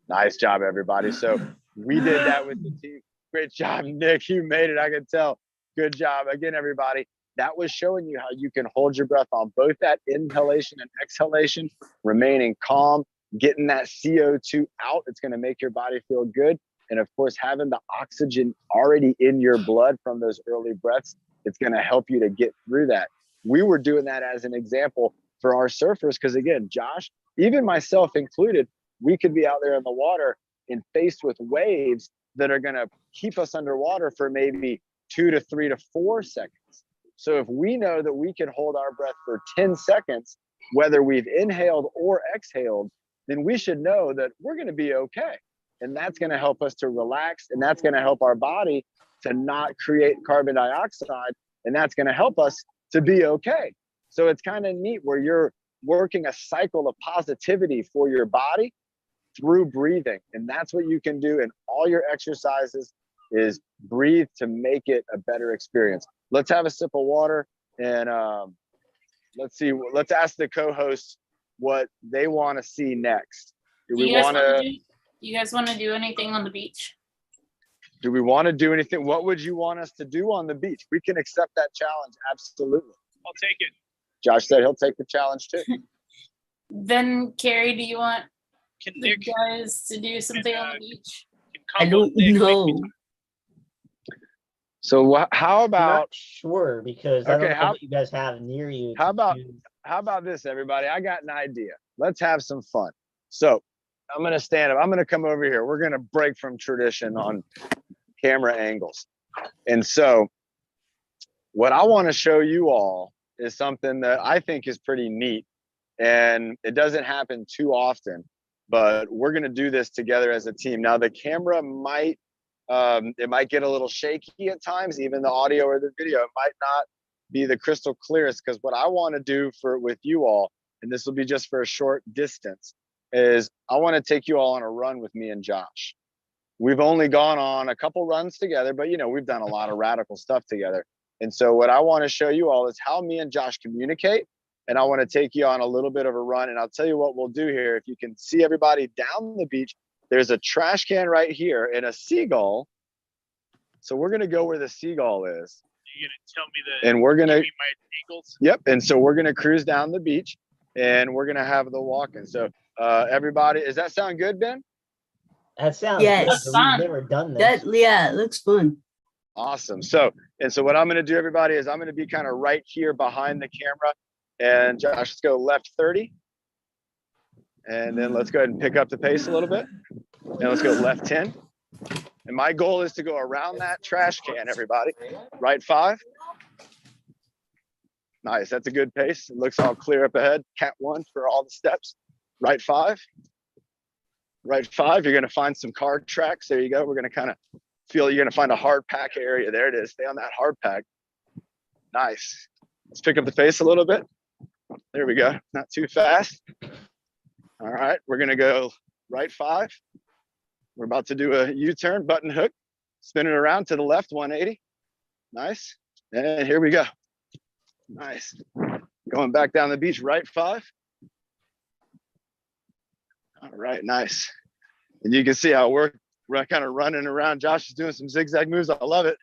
Nice job, everybody. So we did that with the team. Great job, Nick. You made it. I can tell. Good job. Again, everybody, that was showing you how you can hold your breath on both that inhalation and exhalation, remaining calm, getting that CO2 out. It's going to make your body feel good. And of course, having the oxygen already in your blood from those early breaths, it's going to help you to get through that. We were doing that as an example for our surfers, because again, Josh, even myself included, we could be out there in the water and faced with waves that are going to keep us underwater for maybe 2 to 3 to 4 seconds. So if we know that we can hold our breath for 10 seconds, whether we've inhaled or exhaled, then we should know that we're going to be okay. And that's going to help us to relax, and that's going to help our body to not create carbon dioxide, and that's going to help us to be okay. So it's kind of neat where you're working a cycle of positivity for your body through breathing. And that's what you can do in all your exercises, is breathe to make it a better experience. Let's have a sip of water, and let's ask the co-hosts what they want to see next. Do we want to? You guys want to do anything on the beach? Do we want to do anything? What would you want us to do on the beach? We can accept that challenge. Absolutely. I'll take it. Josh said he'll take the challenge too. Then, Carrie, do you want Can the Nick? guys to do something on the beach? Can I combo don't Nick make know. me- So how I'm about not sure because I Okay, don't know what you guys have near you. how to about- do. how about this, everybody? I got an idea. Let's have some fun. So I'm going to stand up. I'm going to come over here. We're going to break from tradition on camera angles. And so what I want to show you all is something that I think is pretty neat. And it doesn't happen too often, but we're going to do this together as a team. Now the camera might, it might get a little shaky at times, even the audio or the video, it might not be the crystal clearest, because what I want to do with you all, and this will be just for a short distance, is I want to take you all on a run with me and Josh. We've only gone on a couple runs together, but we've done a lot of radical stuff together. And so what I want to show you all is how me and Josh communicate. And I want to take you on a little bit of a run. And I'll tell you what we'll do here. If you can see everybody down the beach, there's a trash can right here and a seagull. So we're going to go where the seagull is. You're gonna tell me that. And we're going to, give me my eagles. yep. And so we're going to cruise down the beach, and we're going to have the walking. So everybody, does that sound good, Ben? That sounds Yes. good, That's but fun. we've never done this. Yeah, it looks fun. Awesome. So what I'm going to do, everybody, is I'm going to be kind of right here behind the camera. And Josh, let's go left 30. And then let's go ahead and pick up the pace a little bit. And let's go left 10. And my goal is to go around that trash can, everybody. Right 5. Nice. That's a good pace. It looks all clear up ahead. Cat 1 for all the steps. Right 5. Right 5. You're going to find some car tracks. There you go. We're going to kind of feel, you're going to find a hard pack area. There it is. Stay on that hard pack. Nice. Let's pick up the pace a little bit. There we go. Not too fast. All right. We're going to go right 5. We're about to do a U-turn, button hook, spin it around to the left, 180. Nice. And here we go. Nice. Going back down the beach, right 5. All right, nice. And you can see how we're kind of running around. Josh is doing some zigzag moves. I love it.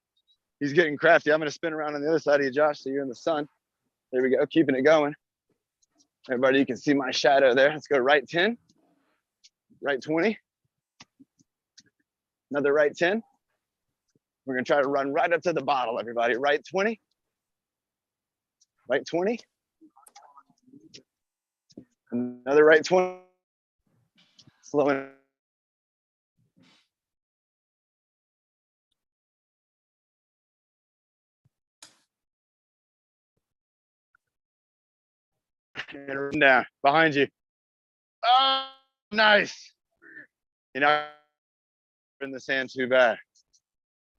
He's getting crafty. I'm going to spin around on the other side of you, Josh, so you're in the sun. There we go, keeping it going. Everybody, you can see my shadow there. Let's go right 10, right 20. Another right 10. We're going to try to run right up to the bottle, everybody. Right 20. Right 20. Another right 20. Slowing. And down behind you. Oh, nice. You're not in the sand too bad.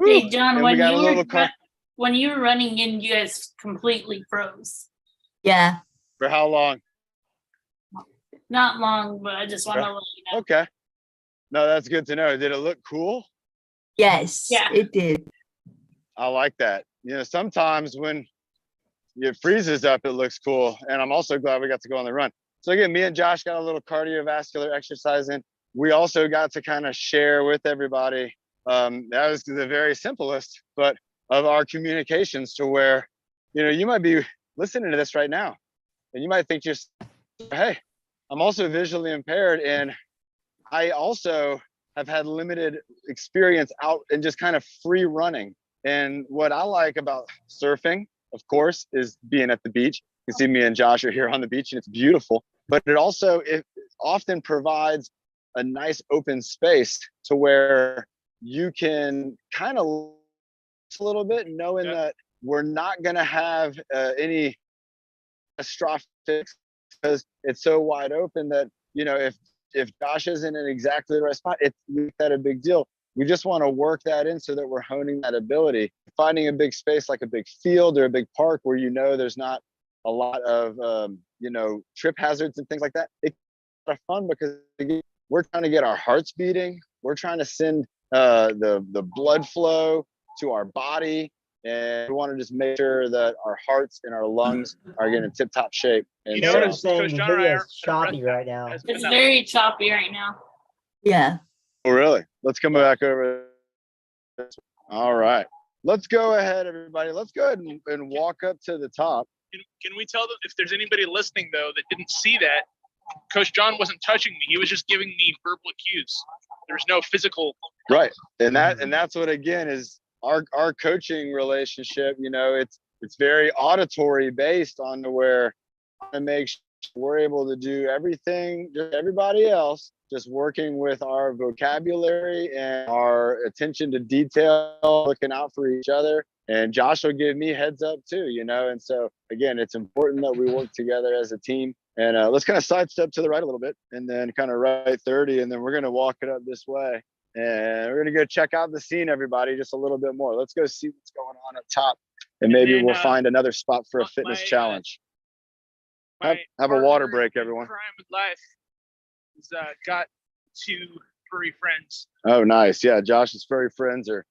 Hey, Woo. John, And when we got a you little were car. when you were running in, you guys completely froze. Yeah. For how long? Not long, but I just want to let you know. Okay. No, that's good to know. Did it look cool? Yes, Yeah. it did. I like that. Sometimes when it freezes up, it looks cool. And I'm also glad we got to go on the run. So again, me and Josh got a little cardiovascular exercise in. We also got to kind of share with everybody. That was the very simplest, but of our communications, to where, you might be listening to this right now and you might think just, hey, I'm also visually impaired, and I also have had limited experience out and just kind of free running. And what I like about surfing, of course, is being at the beach. You can see me and Josh are here on the beach, and it's beautiful, but it often provides a nice open space to where you can kind of a little bit, knowing that we're not going to have any catastrophic, because it's so wide open that, if if Josh isn't in exactly the right spot, it's that a big deal. We just want to work that in so that we're honing that ability. Finding a big space like a big field or a big park where there's not a lot of trip hazards and things like that. It's a lot of fun because we're trying to get our hearts beating. We're trying to send the blood flow to our body, and we want to just make sure that our hearts and our lungs are getting in tip-top shape. And You know so, what I'm saying Coach the John and I video are is choppy right now. It's very choppy right now. Yeah. oh, really? Let's come back over. All right. Let's go ahead, everybody. Let's go ahead and walk up to the top. Can we tell them if there's anybody listening though that didn't see that? Coach John wasn't touching me; he was just giving me verbal cues. There was no physical. Right, and that's what again is our coaching relationship. It's very auditory based on where to make sure we're able to do everything, just everybody else, just working with our vocabulary and our attention to detail, looking out for each other. And Josh will give me heads up too, and so again, it's important that we work together as a team. And let's kind of sidestep to the right a little bit and then kind of right 30, and then we're going to walk it up this way. And we're going to go check out the scene, everybody, just a little bit more. Let's go see what's going on up top. And maybe we'll find another spot for a fitness challenge. Have a water break, everyone. Crime with life has got 2 furry friends. Oh, nice. Yeah, Josh's furry friends are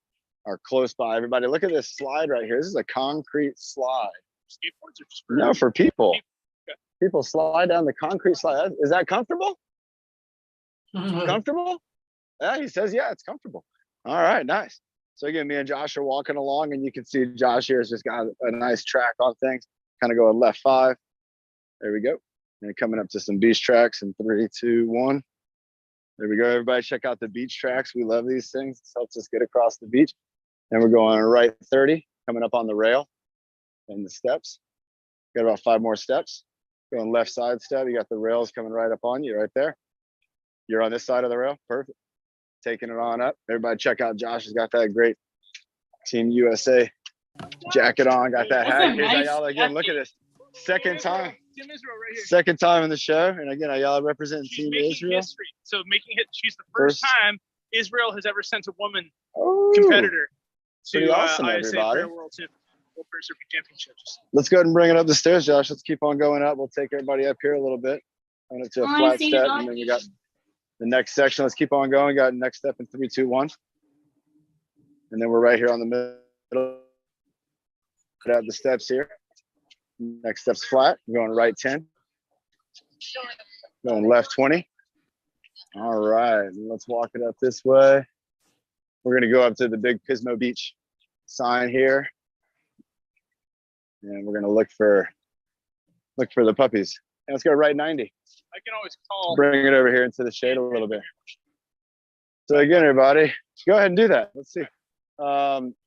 close by. Everybody, look at this slide right here. This is a concrete slide. Skateboards are just for No, for people. Okay. People slide down the concrete slide. Is that comfortable? Comfortable? Yeah, he says, yeah, it's comfortable. All right, nice. So again, me and Josh are walking along, and you can see Josh here has just got a nice track on things. Kind of going left 5. There we go. And coming up to some beach tracks in 3, 2, 1. There we go, everybody. Check out the beach tracks. We love these things. This helps us get across the beach. And we're going right 30, coming up on the rail and the steps. Got about 5 more steps. Going left side step. You got the rails coming right up on you right there. You're on this side of the rail. Perfect. Taking it on up. Everybody check out Josh. Has got that great Team USA jacket on. Got that hat. Here's Ayala again. Look at this. Second time. Team Israel right here. Second time in the show. And again, Ayala representing She's Team making Israel. history. So she's the first time Israel has ever sent a woman Oh, competitor pretty to awesome, ISA everybody. World ParaSurfing Championships. Let's go ahead and bring it up the stairs, Josh. Let's keep on going up. We'll take everybody up here a little bit. Going up to a flat step, and then we got the next section. Let's keep on going. Got next step in 3, 2, 1. And then we're right here on the middle. Put out the steps here. Next step's flat. We're going right 10. Going left 20. All right. Let's walk it up this way. We're going to go up to the big Pismo Beach sign here. And we're going to look for the puppies. And let's go right 90. I can always call. Bring it over here into the shade a little bit. So again, everybody, go ahead and do that. Let's see.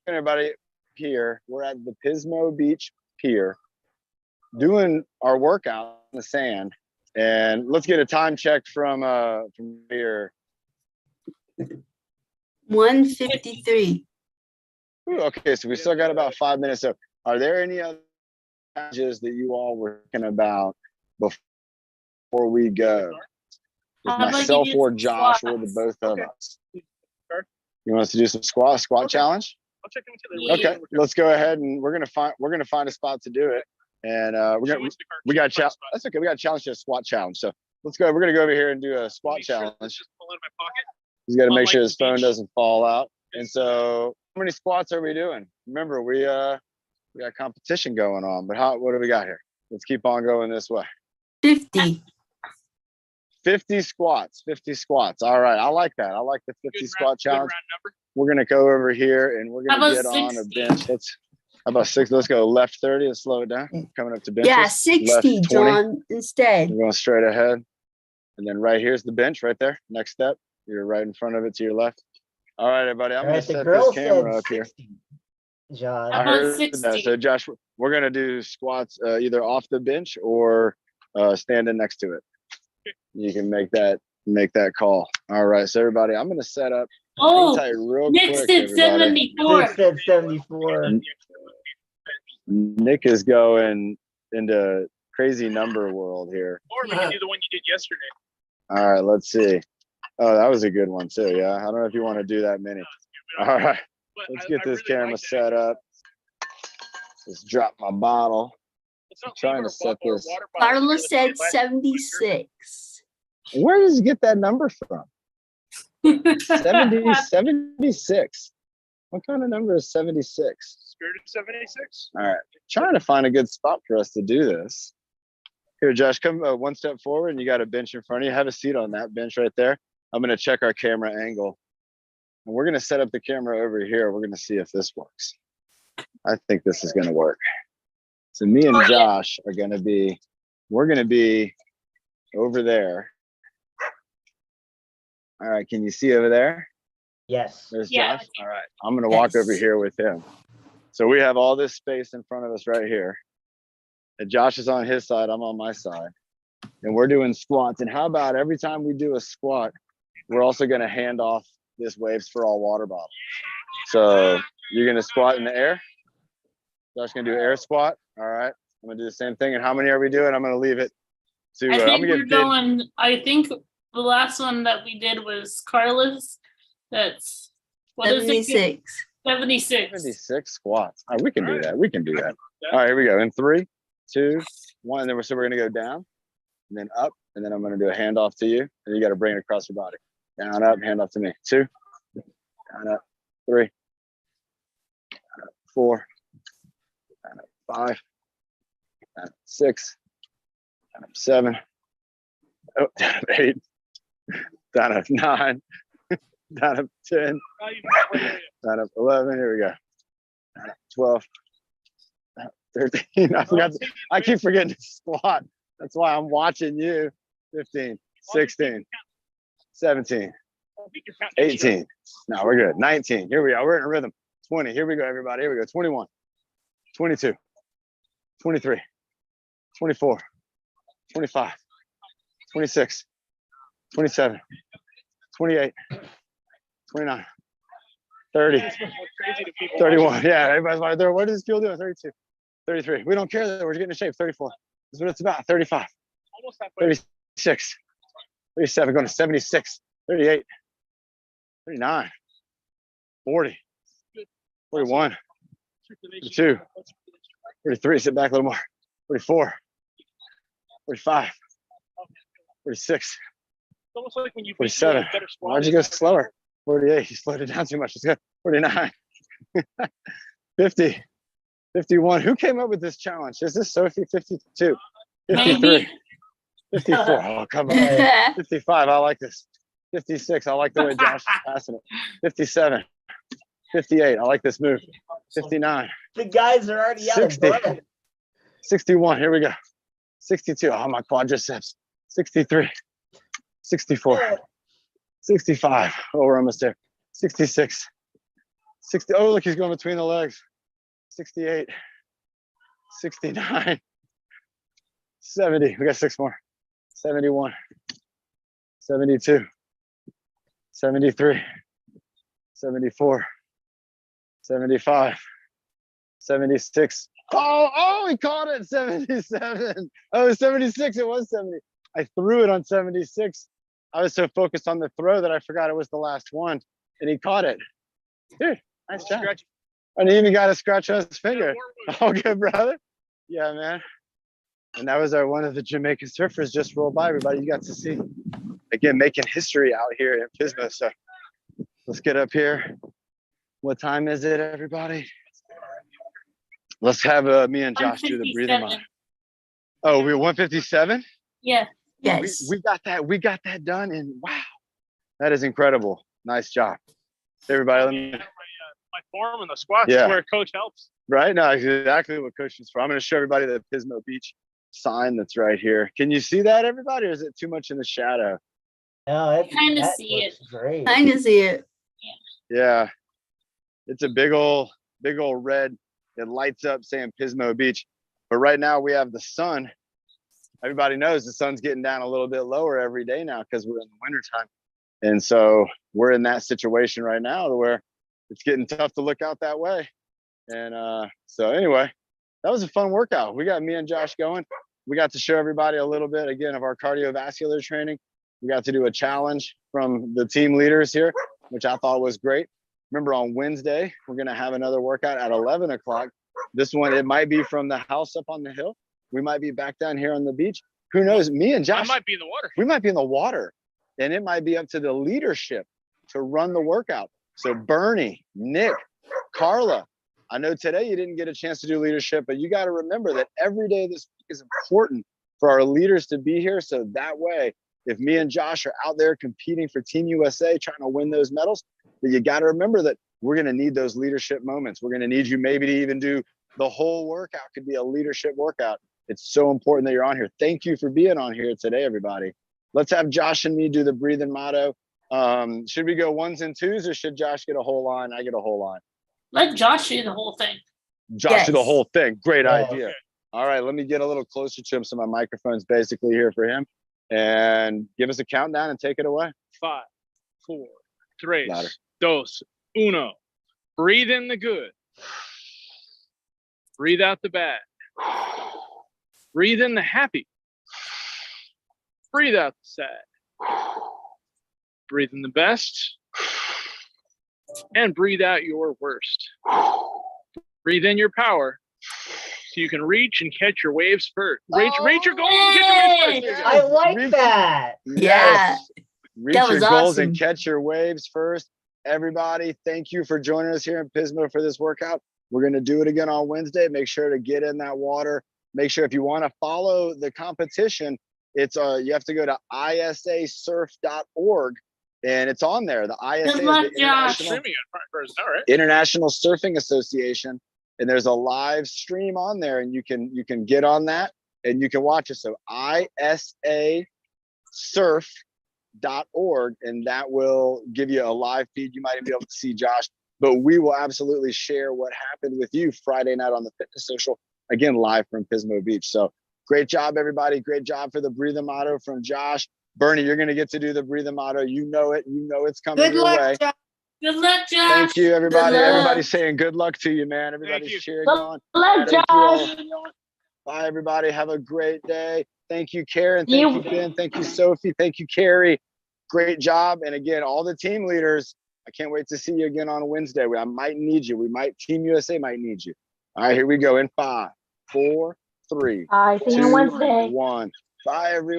Everybody here, we're at the Pismo Beach Pier doing our workout in the sand. And let's get a time check from here. 1:53. Ooh, okay, so we still got about 5 minutes. So are there any other challenges that you all were thinking about before we go? With myself or Josh or the both of us? You want us to do some squat challenge? I'll check in with you later. Okay, let's go ahead, and we're gonna find a spot to do it. And we got that's okay. We got a challenge to a squat challenge. So let's go. We're gonna go over here and do a squat challenge. Just pull out of my pocket. He's got to make sure his phone doesn't fall out. And so, how many squats are we doing? Remember, we got competition going on. But what do we got here? Let's keep on going this way. 50. 50 squats. 50 squats. All right, I like that. I like the 50 squat challenge. Round number. We're gonna go over here and we're gonna get on a bench. How about 6? Let's go left 30 and slow it down. Coming up to benches. Yeah, 60, John, instead. We're going straight ahead. And then right here's the bench right there. Next step. You're right in front of it to your left. All right, everybody. I'm going to set this camera up here. John. I heard that. So, Josh, we're going to do squats either off the bench or standing next to it. You can make that call. All right. So, everybody, I'm going to set up. Oh, real Nick quick, said 74. Nick said 74. Nick is going into crazy number world here. Or we can do the one you did yesterday. All right, let's see. Oh, that was a good one too. Yeah, I don't know if you want to do that many. All right, But let's I get this really camera like that. set up. Just drop my bottle. Let's not trying leave to our set our this. water bottles Carla together said like last year. 76. Where does he get that number from? 76. What kind of number is 76? Spirit of 76. All right, trying to find a good spot for us to do this. Here, Josh, come one step forward, and you got a bench in front of you. Have a seat on that bench right there. I'm going to check our camera angle. And we're going to set up the camera over here. We're going to see if this works. I think this is going to work. So me and Josh are going to be, we're going to be over there. All right, can you see over there? Yes. There's Yeah. Josh. All right, I'm going to walk Yes. over here with him. So we have all this space in front of us right here. And Josh is on his side, I'm on my side. And we're doing squats. And how about every time we do a squat, we're also going to hand off this Waves for All water bottle. So you're going to squat in the air. Josh going to do air squat. All right. I'm going to do the same thing. And how many are we doing? I'm going to leave it to, I I'm think going to we're get going. I think the last one that we did was Carla's. That's what is it? 76. 76. 76 squats. All right, we can All do right. that. We can do that. All right, here we go. In 3, 2, 1. And then we're going to go down and then up. And then I'm going to do a handoff to you. And you got to bring it across your body. Down, up, hand off to me. 2, down, up, 3, down, up, 4, down, up, 5, down, up, 6, down, up, 7, oh, down, up, 8, down, up, 9, down, up, 10, Not even halfway there yet. down, up, 11. Here we go. Down, up, 12, down, up, 13. I keep forgetting to squat. That's why I'm watching you. 15, 16, 17, I think you're counting extra. 18. No, we're good. 19. Here we are. We're in a rhythm. 20. Here we go, everybody. Here we go. 21, 22, 23, 24, 25, 26, 27, 28, 29, 30, This one's more crazy to people. 31. Yeah, everybody's like, what does this feel doing? 32, 33. We don't care that we're getting in shape. 34. That's what it's about. 35, Almost halfway. 36, 37, going to 76, 38, 39, 40, 41, 42, 43, sit back a little more, 44, 45, 46, It's almost like when you 47. do a better squat. Why'd you go slower? 48, you slowed it down too much. Let's go. 49, 50, 51. Who came up with this challenge? Is this Sophie? 52, 53, Maybe. 54. Oh, come on. 55, I like this. 56, I like the way Josh is passing it. 57, 58, I like this move. 59, The guys are already out of 60. breath. 61, here we go. 62, oh, my quadriceps. 63, 64, 65, oh, we're almost there. 66, 60, oh, look, he's going between the legs. 68, 69, 70, we got 6 more. 71, 72, 73, 74, 75, 76. Oh, he caught it. 77. Oh, 76. It was 70. I threw it on 76. I was so focused on the throw that I forgot it was the last one, and he caught it. Dude, nice job. Scratchy. And he even got a scratch on his finger. More All good, brother. Yeah, man. And that was our one of the Jamaican surfers just rolled by. Everybody, you got to see. Again, making history out here in Pismo. So let's get up here. What time is it, everybody? Let's have me and Josh do the breathing 157. line. Oh, we're 157? Yeah. Yes. We got that. We got that done. And wow, that is incredible. Nice job. Everybody, let me, My form and the squats Yeah. is where coach helps. right now, exactly what coach is for. I'm going to show everybody the Pismo Beach sign that's right here. Can you see that, everybody, or is it too much in the shadow? No, Kinda that see looks great. Kind of see it. Yeah, it's a big old red. It lights up saying Pismo Beach. But right now we have the sun. Everybody knows the sun's getting down a little bit lower every day now because we're in the wintertime. And so we're in that situation right now where it's getting tough to look out that way. And so anyway, that was a fun workout. We got me and Josh going. We got to show everybody a little bit again of our cardiovascular training. We got to do a challenge from the team leaders here, which I thought was great. Remember, on Wednesday, we're going to have another workout at 11 o'clock. This one, it might be from the house up on the hill. We might be back down here on the beach. Who knows? Me and Josh, I might be in the water. we might be in the water. And it might be up to the leadership to run the workout. So Bernie, Nick, Carla, I know today you didn't get a chance to do leadership, but you got to remember that every day this week is important for our leaders to be here. So that way, if me and Josh are out there competing for Team USA, trying to win those medals, that you got to remember that we're going to need those leadership moments. We're going to need you maybe to even do the whole workout. Could be a leadership workout. It's so important that you're on here. Thank you for being on here today, everybody. Let's have Josh and me do the breathing motto. Should we go ones and twos, or should Josh get a whole line? I get a whole line. Let Josh do the whole thing. Josh do the Yes. whole thing. Great Oh, idea. okay. All right, let me get a little closer to him so my microphone's basically here for him. And give us a countdown and take it away. 5, 4, 3, Louder. 2, 1. Breathe in the good. Breathe out the bad. Breathe in the happy. Breathe out the sad. Breathe in the best. And breathe out your worst. Breathe in your power so you can reach and catch your waves first. Reach your goals and catch your waves first. There you go. I like Reach- that. Yeah. Reach That your was goals awesome. and catch your waves first. Everybody, thank you for joining us here in Pismo for this workout. We're going to do it again on Wednesday. Make sure to get in that water. Make sure if you want to follow the competition, it's you have to go to isasurf.org and it's on there. The ISA is Good luck, the Josh. Streaming it first. All right. International Surfing Association, and there's a live stream on there, and you can get on that and you can watch it. So isasurf.org, and that will give you a live feed. You might even be able to see Josh, but we will absolutely share what happened with you Friday night on the Fitness Social, again live from Pismo Beach. So great job, everybody. Great job for the breathing motto from Josh. Bernie, you're going to get to do the breathing motto. You know it. You know it's coming Good your way. luck, Josh. Good luck, Josh. Thank you, everybody. luck. Everybody's saying good luck to you, man. Everybody's you. cheering Good on. luck, Thank you all. Josh. Bye, everybody. Have a great day. Thank you, Karen. Thank You- you, Ben. Thank you, Sophie. Thank you, Carrie. Great job. And again, all the team leaders, I can't wait to see you again on Wednesday. I might need you. Team USA might need you. All right, here we go in 5, 4, 3, I see you 2, Wednesday. 1. Bye, everyone.